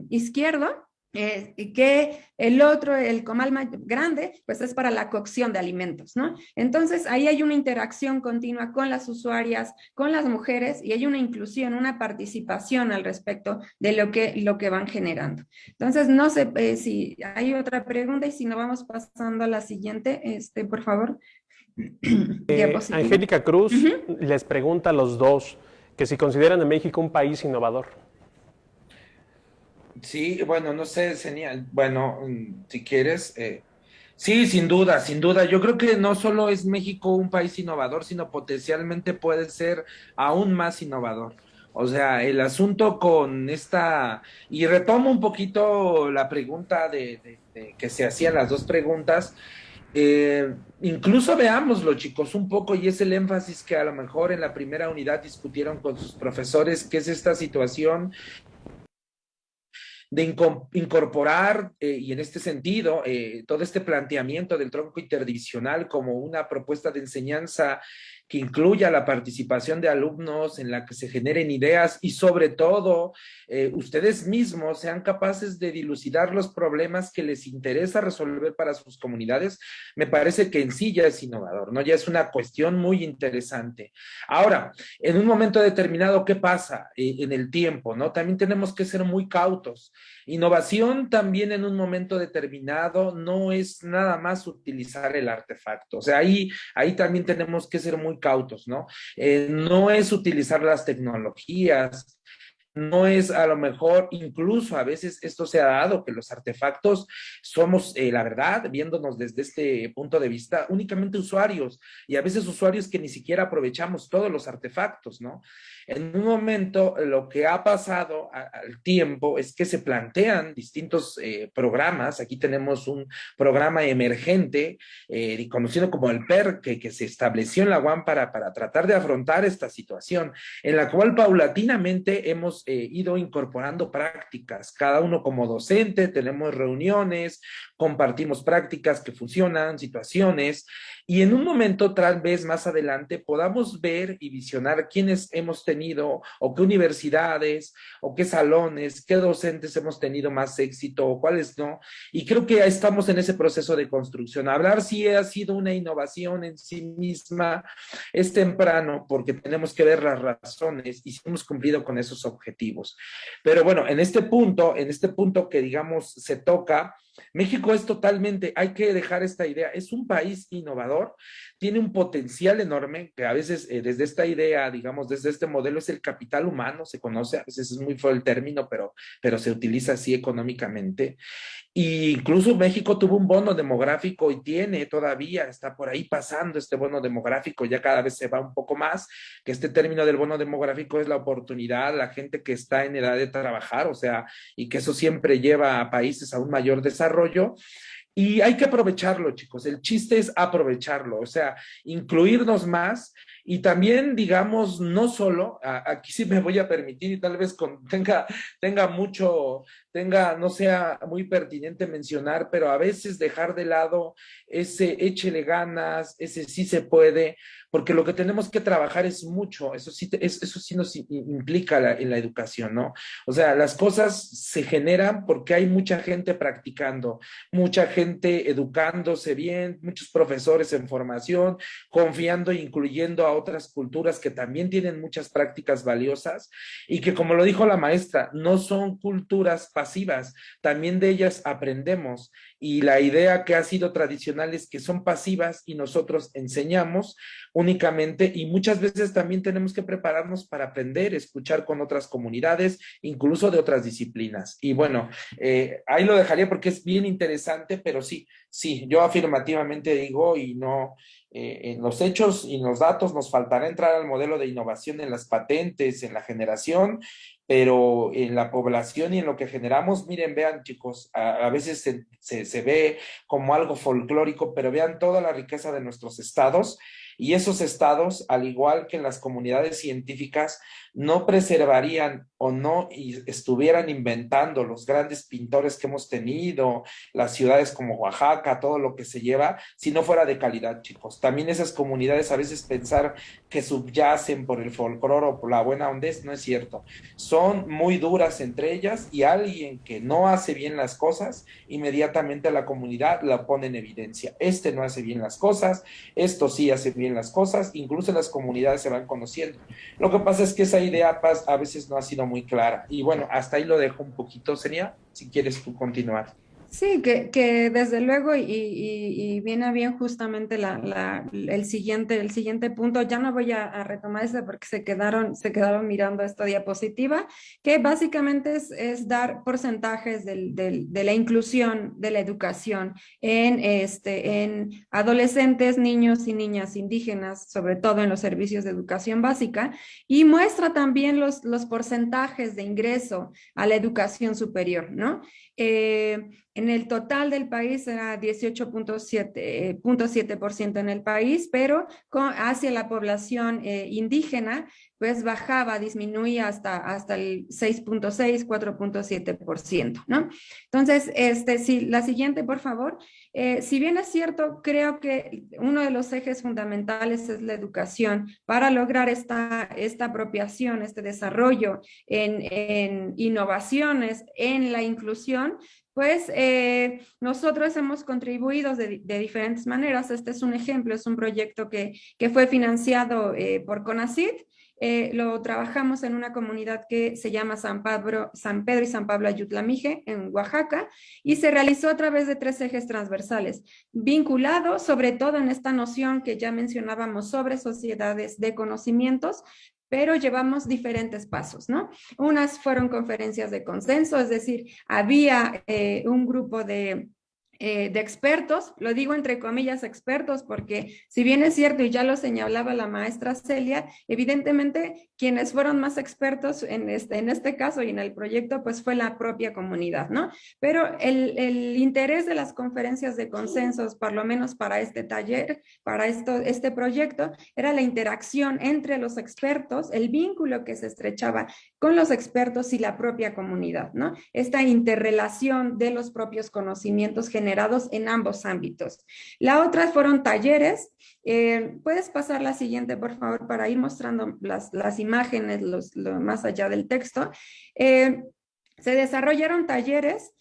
izquierdo, que el comal más grande, pues es para la cocción de alimentos, ¿no? Entonces, ahí hay una interacción continua con las usuarias, con las mujeres, y hay una inclusión, una participación al respecto de lo que van generando. Entonces, no sé si hay otra pregunta, y si no, vamos pasando a la siguiente, por favor. Angélica Cruz les pregunta a los dos que si consideran a México un país innovador. Sí, bueno, no sé, bueno, si quieres, sí, sin duda, sin duda. Yo creo que no solo es México un país innovador, sino potencialmente puede ser aún más innovador. O sea, el asunto con y retomo un poquito la pregunta de que se hacían las dos preguntas. Incluso veámoslo, chicos, un poco, y es el énfasis que a lo mejor en la primera unidad discutieron con sus profesores, que es esta situación de incorporar, y en este sentido, todo este planteamiento del tronco interdivisional como una propuesta de enseñanza que incluya la participación de alumnos, en la que se generen ideas y sobre todo ustedes mismos sean capaces de dilucidar los problemas que les interesa resolver para sus comunidades, me parece que en sí ya es innovador, ¿no? Ya es una cuestión muy interesante. Ahora, en un momento determinado, ¿qué pasa en el tiempo, no? También tenemos que ser muy cautos. Innovación también en un momento determinado no es nada más utilizar el artefacto. O sea, ahí también tenemos que ser muy cautos, ¿no? No es utilizar las tecnologías, no es a lo mejor, incluso a veces esto se ha dado, que los artefactos somos, la verdad, viéndonos desde este punto de vista, únicamente usuarios, y a veces usuarios que ni siquiera aprovechamos todos los artefactos, ¿no? En un momento, lo que ha pasado al tiempo es que se plantean distintos programas. Aquí tenemos un programa emergente, conocido como el PER, que se estableció en la UAM para tratar de afrontar esta situación, en la cual paulatinamente hemos ido incorporando prácticas, cada uno como docente, tenemos reuniones, compartimos prácticas que funcionan, situaciones, y en un momento, tal vez más adelante, podamos ver y visionar quiénes hemos tenido, o qué universidades, o qué salones, qué docentes hemos tenido más éxito, o cuáles no, y creo que ya estamos en ese proceso de construcción. Hablar si ha sido una innovación en sí misma es temprano, porque tenemos que ver las razones y si hemos cumplido con esos objetivos. Pero bueno, en este punto que digamos se toca, México es totalmente, hay que dejar esta idea, es un país innovador, tiene un potencial enorme, que a veces desde esta idea, digamos, desde este modelo es el capital humano, se conoce, a veces es muy feo el término, pero se utiliza así económicamente. Y incluso México tuvo un bono demográfico y tiene todavía, está por ahí pasando este bono demográfico, ya cada vez se va un poco más, que este término del bono demográfico es la oportunidad, la gente que está en edad de trabajar, o sea, y que eso siempre lleva a países a un mayor desarrollo. Y hay que aprovecharlo, chicos. El chiste es aprovecharlo, o sea, incluirnos más y también, digamos, no solo, aquí sí me voy a permitir y tal vez tenga mucho, no sea muy pertinente mencionar, pero a veces dejar de lado ese échele ganas, ese sí se puede, porque lo que tenemos que trabajar es mucho, eso sí nos implica en la educación, ¿no? O sea, las cosas se generan porque hay mucha gente practicando, mucha gente educándose bien, muchos profesores en formación, confiando e incluyendo a otras culturas que también tienen muchas prácticas valiosas y que, como lo dijo la maestra, no son culturas pasivas, también de ellas aprendemos. Y la idea que ha sido tradicional es que son pasivas y nosotros enseñamos únicamente, y muchas veces también tenemos que prepararnos para aprender, escuchar con otras comunidades, incluso de otras disciplinas. Y bueno, ahí lo dejaría porque es bien interesante, pero sí, yo afirmativamente digo y no, en los hechos y en los datos nos faltará entrar al modelo de innovación en las patentes, en la generación, pero en la población y en lo que generamos, miren, vean chicos, a veces se ve como algo folclórico, pero vean toda la riqueza de nuestros estados. Y esos estados, al igual que en las comunidades científicas, no preservarían o no estuvieran inventando los grandes pintores que hemos tenido, las ciudades como Oaxaca, todo lo que se lleva, si no fuera de calidad, chicos. También esas comunidades a veces pensar que subyacen por el folclore o por la buena hondez, no es cierto. Son muy duras entre ellas y alguien que no hace bien las cosas, inmediatamente a la comunidad la pone en evidencia. Este no hace bien las cosas, esto sí hace bien las cosas, incluso las comunidades se van conociendo. Lo que pasa es que esa idea a veces no ha sido muy clara. Y bueno, hasta ahí lo dejo un poquito, sería, si quieres tú continuar. Sí, que desde luego y viene bien justamente el siguiente punto. Ya no voy a retomar ese porque se quedaron mirando esta diapositiva, que básicamente es dar porcentajes de la inclusión de la educación en adolescentes, niños y niñas indígenas, sobre todo en los servicios de educación básica, y muestra también los porcentajes de ingreso a la educación superior, ¿no? En el total del país era 18.7% en el país, pero hacia la población indígena, pues bajaba, disminuía hasta el 6.6, 4.7%, ¿no? Entonces, sí, la siguiente, por favor. Si bien es cierto, creo que uno de los ejes fundamentales es la educación para lograr esta apropiación, este desarrollo en innovaciones, en la inclusión. Pues nosotros hemos contribuido de diferentes maneras. Este es un ejemplo, es un proyecto que fue financiado por CONACYT. Lo trabajamos en una comunidad que se llama San Pedro y San Pablo Ayutlamije, en Oaxaca, y se realizó a través de 3 ejes transversales, vinculados sobre todo en esta noción que ya mencionábamos sobre sociedades de conocimientos, pero llevamos diferentes pasos, ¿no? Unas fueron conferencias de consenso, es decir, había un grupo de expertos, lo digo entre comillas expertos, porque si bien es cierto y ya lo señalaba la maestra Celia, evidentemente quienes fueron más expertos en este caso y en el proyecto, pues fue la propia comunidad, ¿no? Pero el interés de las conferencias de consensos, por lo menos para este taller, para este proyecto, era la interacción entre los expertos, el vínculo que se estrechaba con los expertos y la propia comunidad, ¿no? Esta interrelación de los propios conocimientos generados en ambos ámbitos. La otra fueron talleres. ¿Puedes pasar la siguiente, por favor, para ir mostrando las imágenes más allá del texto? Se desarrollaron talleres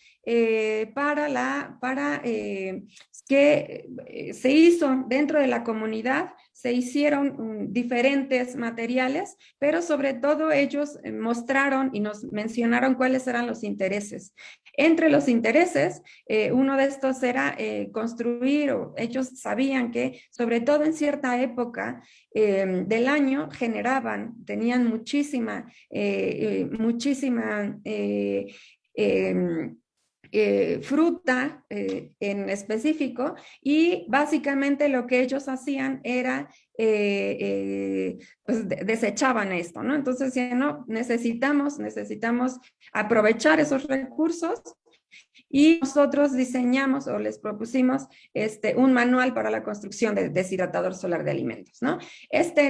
que se hizo dentro de la comunidad, se hicieron diferentes materiales, pero sobre todo ellos mostraron y nos mencionaron cuáles eran los intereses. Entre los intereses, uno de estos era construir, o ellos sabían que sobre todo en cierta época del año tenían muchísima fruta en específico, y básicamente lo que ellos hacían era pues desechaban esto, ¿no? Entonces, no, necesitamos aprovechar esos recursos, y nosotros diseñamos o les propusimos un manual para la construcción de deshidratador solar de alimentos, ¿no?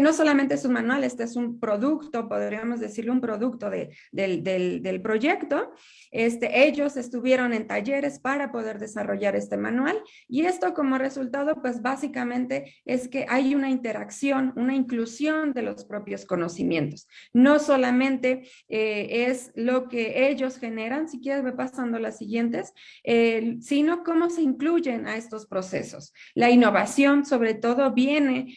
No solamente es un manual, es un producto, podríamos decirlo, un producto del proyecto. Ellos estuvieron en talleres para poder desarrollar este manual, y esto como resultado, pues básicamente es que hay una interacción, una inclusión de los propios conocimientos. No solamente es lo que ellos generan, si quieres ve pasando las siguientes, sino cómo se incluyen a estos procesos. La innovación, sobre todo, viene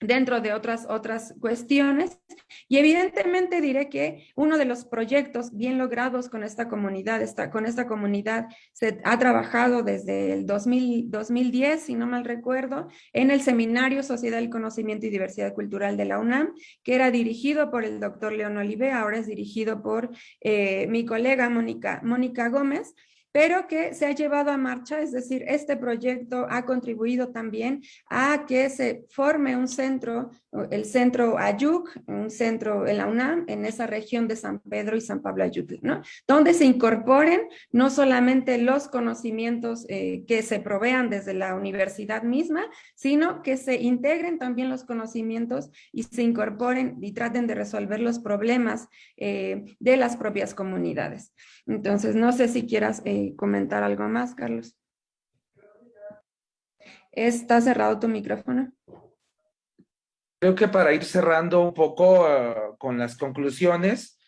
dentro de otras cuestiones, y evidentemente diré que uno de los proyectos bien logrados con esta comunidad se ha trabajado desde el 2010, si no mal recuerdo, en el Seminario Sociedad del Conocimiento y Diversidad Cultural de la UNAM, que era dirigido por el doctor León Olivé, ahora es dirigido por mi colega Mónica Gómez, pero que se ha llevado a marcha, es decir, este proyecto ha contribuido también a que se forme un centro, el centro Ayuc, un centro en la UNAM, en esa región de San Pedro y San Pablo Ayutla, ¿no? Donde se incorporen no solamente los conocimientos que se provean desde la universidad misma, sino que se integren también los conocimientos y se incorporen y traten de resolver los problemas de las propias comunidades. Entonces, no sé si quieras comentar algo más, Carlos. ¿Está cerrado tu micrófono? Creo que para ir cerrando un poco con las conclusiones,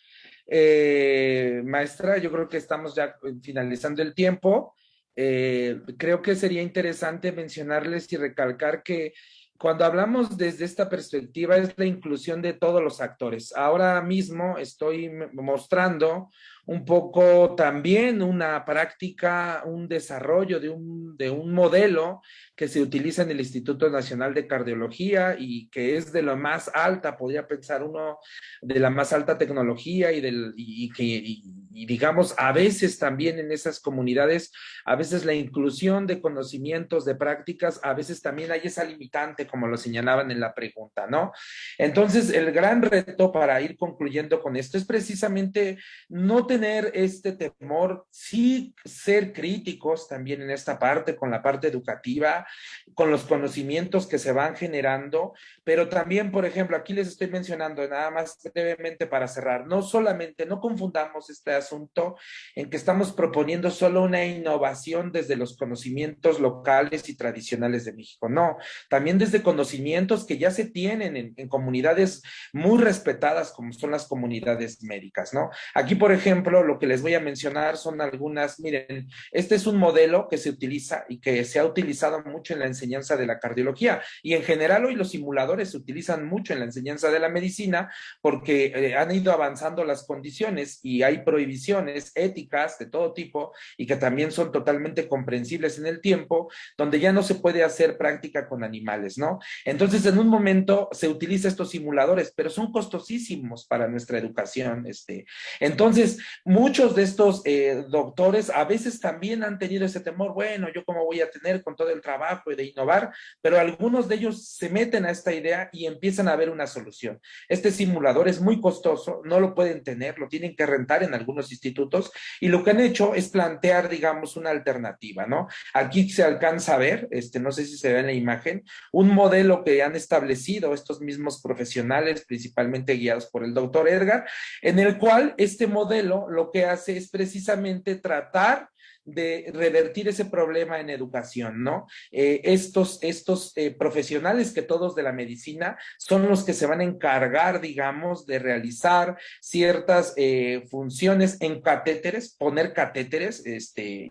maestra, yo creo que estamos ya finalizando el tiempo. Creo que sería interesante mencionarles y recalcar que cuando hablamos desde esta perspectiva es la inclusión de todos los actores. Ahora mismo estoy mostrando un poco también una práctica, un desarrollo de un modelo que se utiliza en el Instituto Nacional de Cardiología y que es de la más alta, podría pensar uno, de la más alta tecnología y digamos, a veces también en esas comunidades, a veces la inclusión de conocimientos, de prácticas, a veces también hay esa limitante, como lo señalaban en la pregunta, ¿no? Entonces, el gran reto para ir concluyendo con esto es precisamente no tener este temor, sí ser críticos también en esta parte, con la parte educativa, con los conocimientos que se van generando, pero también, por ejemplo, aquí les estoy mencionando nada más brevemente para cerrar, no solamente, no confundamos este asunto en que estamos proponiendo solo una innovación desde los conocimientos locales y tradicionales de México, no, también desde conocimientos que ya se tienen en comunidades muy respetadas como son las comunidades médicas, ¿no? Aquí, por ejemplo, lo que les voy a mencionar son algunas, miren, este es un modelo que se utiliza y que se ha utilizado mucho en la enseñanza de la cardiología y en general hoy los simuladores se utilizan mucho en la enseñanza de la medicina porque han ido avanzando las condiciones y hay prohibiciones éticas de todo tipo y que también son totalmente comprensibles en el tiempo, donde ya no se puede hacer práctica con animales, ¿no? Entonces, en un momento se utiliza estos simuladores, pero son costosísimos para nuestra educación. Entonces, muchos de estos doctores a veces también han tenido ese temor, bueno, yo cómo voy a tener con todo el trabajo de innovar, pero algunos de ellos se meten a esta idea y empiezan a ver una solución. Este simulador es muy costoso, no lo pueden tener, lo tienen que rentar en algunos institutos y lo que han hecho es plantear, digamos, una alternativa, ¿no? Aquí se alcanza a ver, no sé si se ve en la imagen, un modelo que han establecido estos mismos profesionales, principalmente guiados por el doctor Edgar, en el cual este modelo lo que hace es precisamente tratar de revertir ese problema en educación, ¿no? Estos profesionales que todos de la medicina son los que se van a encargar, digamos, de realizar ciertas funciones en catéteres, poner catéteres,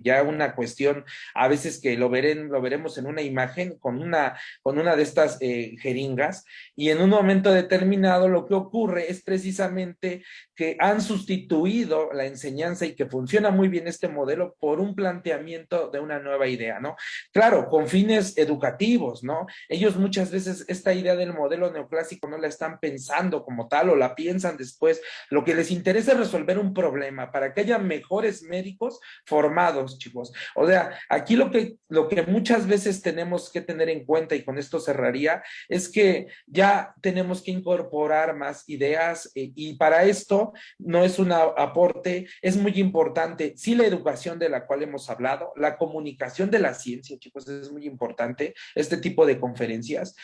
ya una cuestión a veces que lo veremos en una imagen con una de estas jeringas y en un momento determinado lo que ocurre es precisamente que han sustituido la enseñanza y que funciona muy bien este modelo por un planteamiento de una nueva idea, ¿no? Claro, con fines educativos, ¿no? Ellos muchas veces esta idea del modelo neoclásico no la están pensando como tal o la piensan después. Lo que les interesa es resolver un problema para que haya mejores médicos formados, chicos. O sea, aquí lo que muchas veces tenemos que tener en cuenta, y con esto cerraría, es que ya tenemos que incorporar más ideas y para esto no es un aporte, es muy importante, sí, la educación de la cual hemos hablado, la comunicación de la ciencia, chicos, es muy importante, este tipo de conferencias,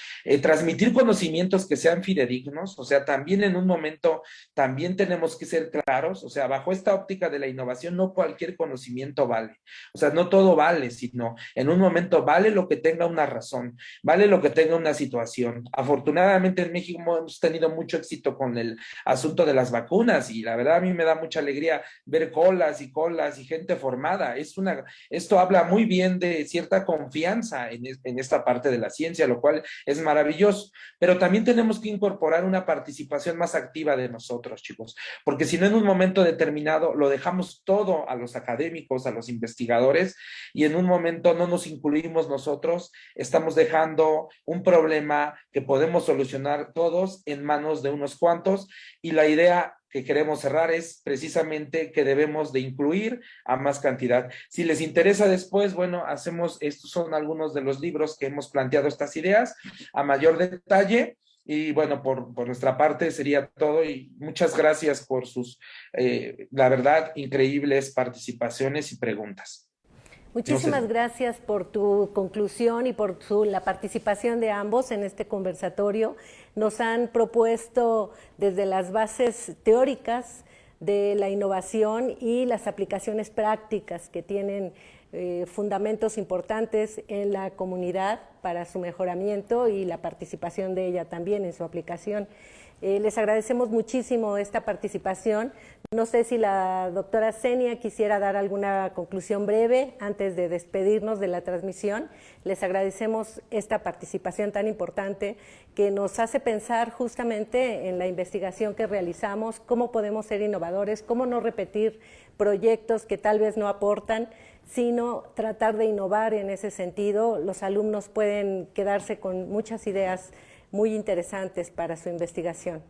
transmitir conocimientos que sean fidedignos, o sea, también en un momento, también tenemos que ser claros, o sea, bajo esta óptica de la innovación, no cualquier conocimiento vale, o sea, no todo vale, sino en un momento vale lo que tenga una razón, vale lo que tenga una situación. Afortunadamente en México hemos tenido mucho éxito con el asunto de las vacunas y la verdad a mí me da mucha alegría ver colas y gente formada. Esto habla muy bien de cierta confianza en esta parte de la ciencia, lo cual es maravilloso, pero también tenemos que incorporar una participación más activa de nosotros, chicos, porque si no en un momento determinado lo dejamos todo a los académicos, a los investigadores y en un momento no nos incluimos nosotros, estamos dejando un problema que podemos solucionar todos en manos de unos cuantos y la idea que queremos cerrar es precisamente que debemos de incluir a más cantidad. Si les interesa después, bueno, estos son algunos de los libros que hemos planteado estas ideas a mayor detalle. Y bueno, por nuestra parte sería todo y muchas gracias por sus, la verdad, increíbles participaciones y preguntas. Muchísimas gracias por tu conclusión y por la participación de ambos en este conversatorio. Nos han propuesto desde las bases teóricas de la innovación y las aplicaciones prácticas que tienen fundamentos importantes en la comunidad para su mejoramiento y la participación de ella también en su aplicación. Les agradecemos muchísimo esta participación. No sé si la doctora Zenia quisiera dar alguna conclusión breve antes de despedirnos de la transmisión. Les agradecemos esta participación tan importante que nos hace pensar justamente en la investigación que realizamos, cómo podemos ser innovadores, cómo no repetir proyectos que tal vez no aportan, sino tratar de innovar en ese sentido. Los alumnos pueden quedarse con muchas ideas muy interesantes para su investigación.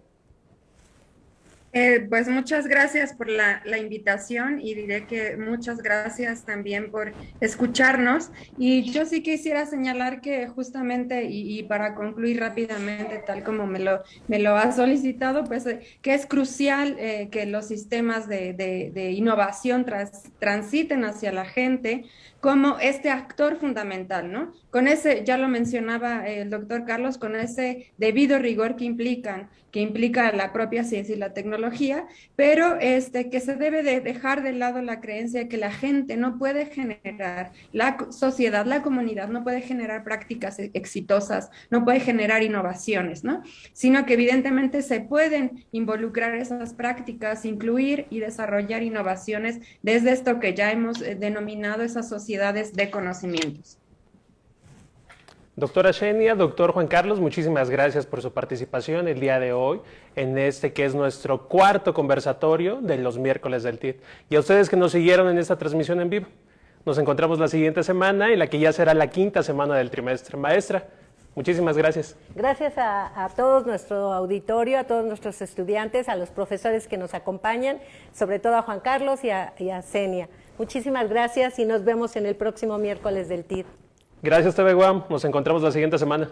Pues muchas gracias por la invitación y diré que muchas gracias también por escucharnos. Y yo sí quisiera señalar que justamente, y para concluir rápidamente, tal como me lo ha solicitado, pues que es crucial que los sistemas de innovación transiten hacia la gente como este actor fundamental, ¿no? Con ese, ya lo mencionaba el doctor Carlos, con ese debido rigor que implica la propia ciencia y la tecnología, pero que se debe de dejar de lado la creencia de que la gente no puede generar, la sociedad, la comunidad no puede generar prácticas exitosas, no puede generar innovaciones, ¿no? Sino que evidentemente se pueden involucrar esas prácticas, incluir y desarrollar innovaciones desde esto que ya hemos denominado esas sociedades de conocimientos. Doctora Xenia, doctor Juan Carlos, muchísimas gracias por su participación el día de hoy en este que es nuestro cuarto conversatorio de los miércoles del TIT. Y a ustedes que nos siguieron en esta transmisión en vivo. Nos encontramos la siguiente semana, en la que ya será la quinta semana del trimestre. Maestra, muchísimas gracias. Gracias a todo nuestro auditorio, a todos nuestros estudiantes, a los profesores que nos acompañan, sobre todo a Juan Carlos y a Xenia. Muchísimas gracias y nos vemos en el próximo miércoles del TIT. Gracias, TV Guam. Nos encontramos la siguiente semana.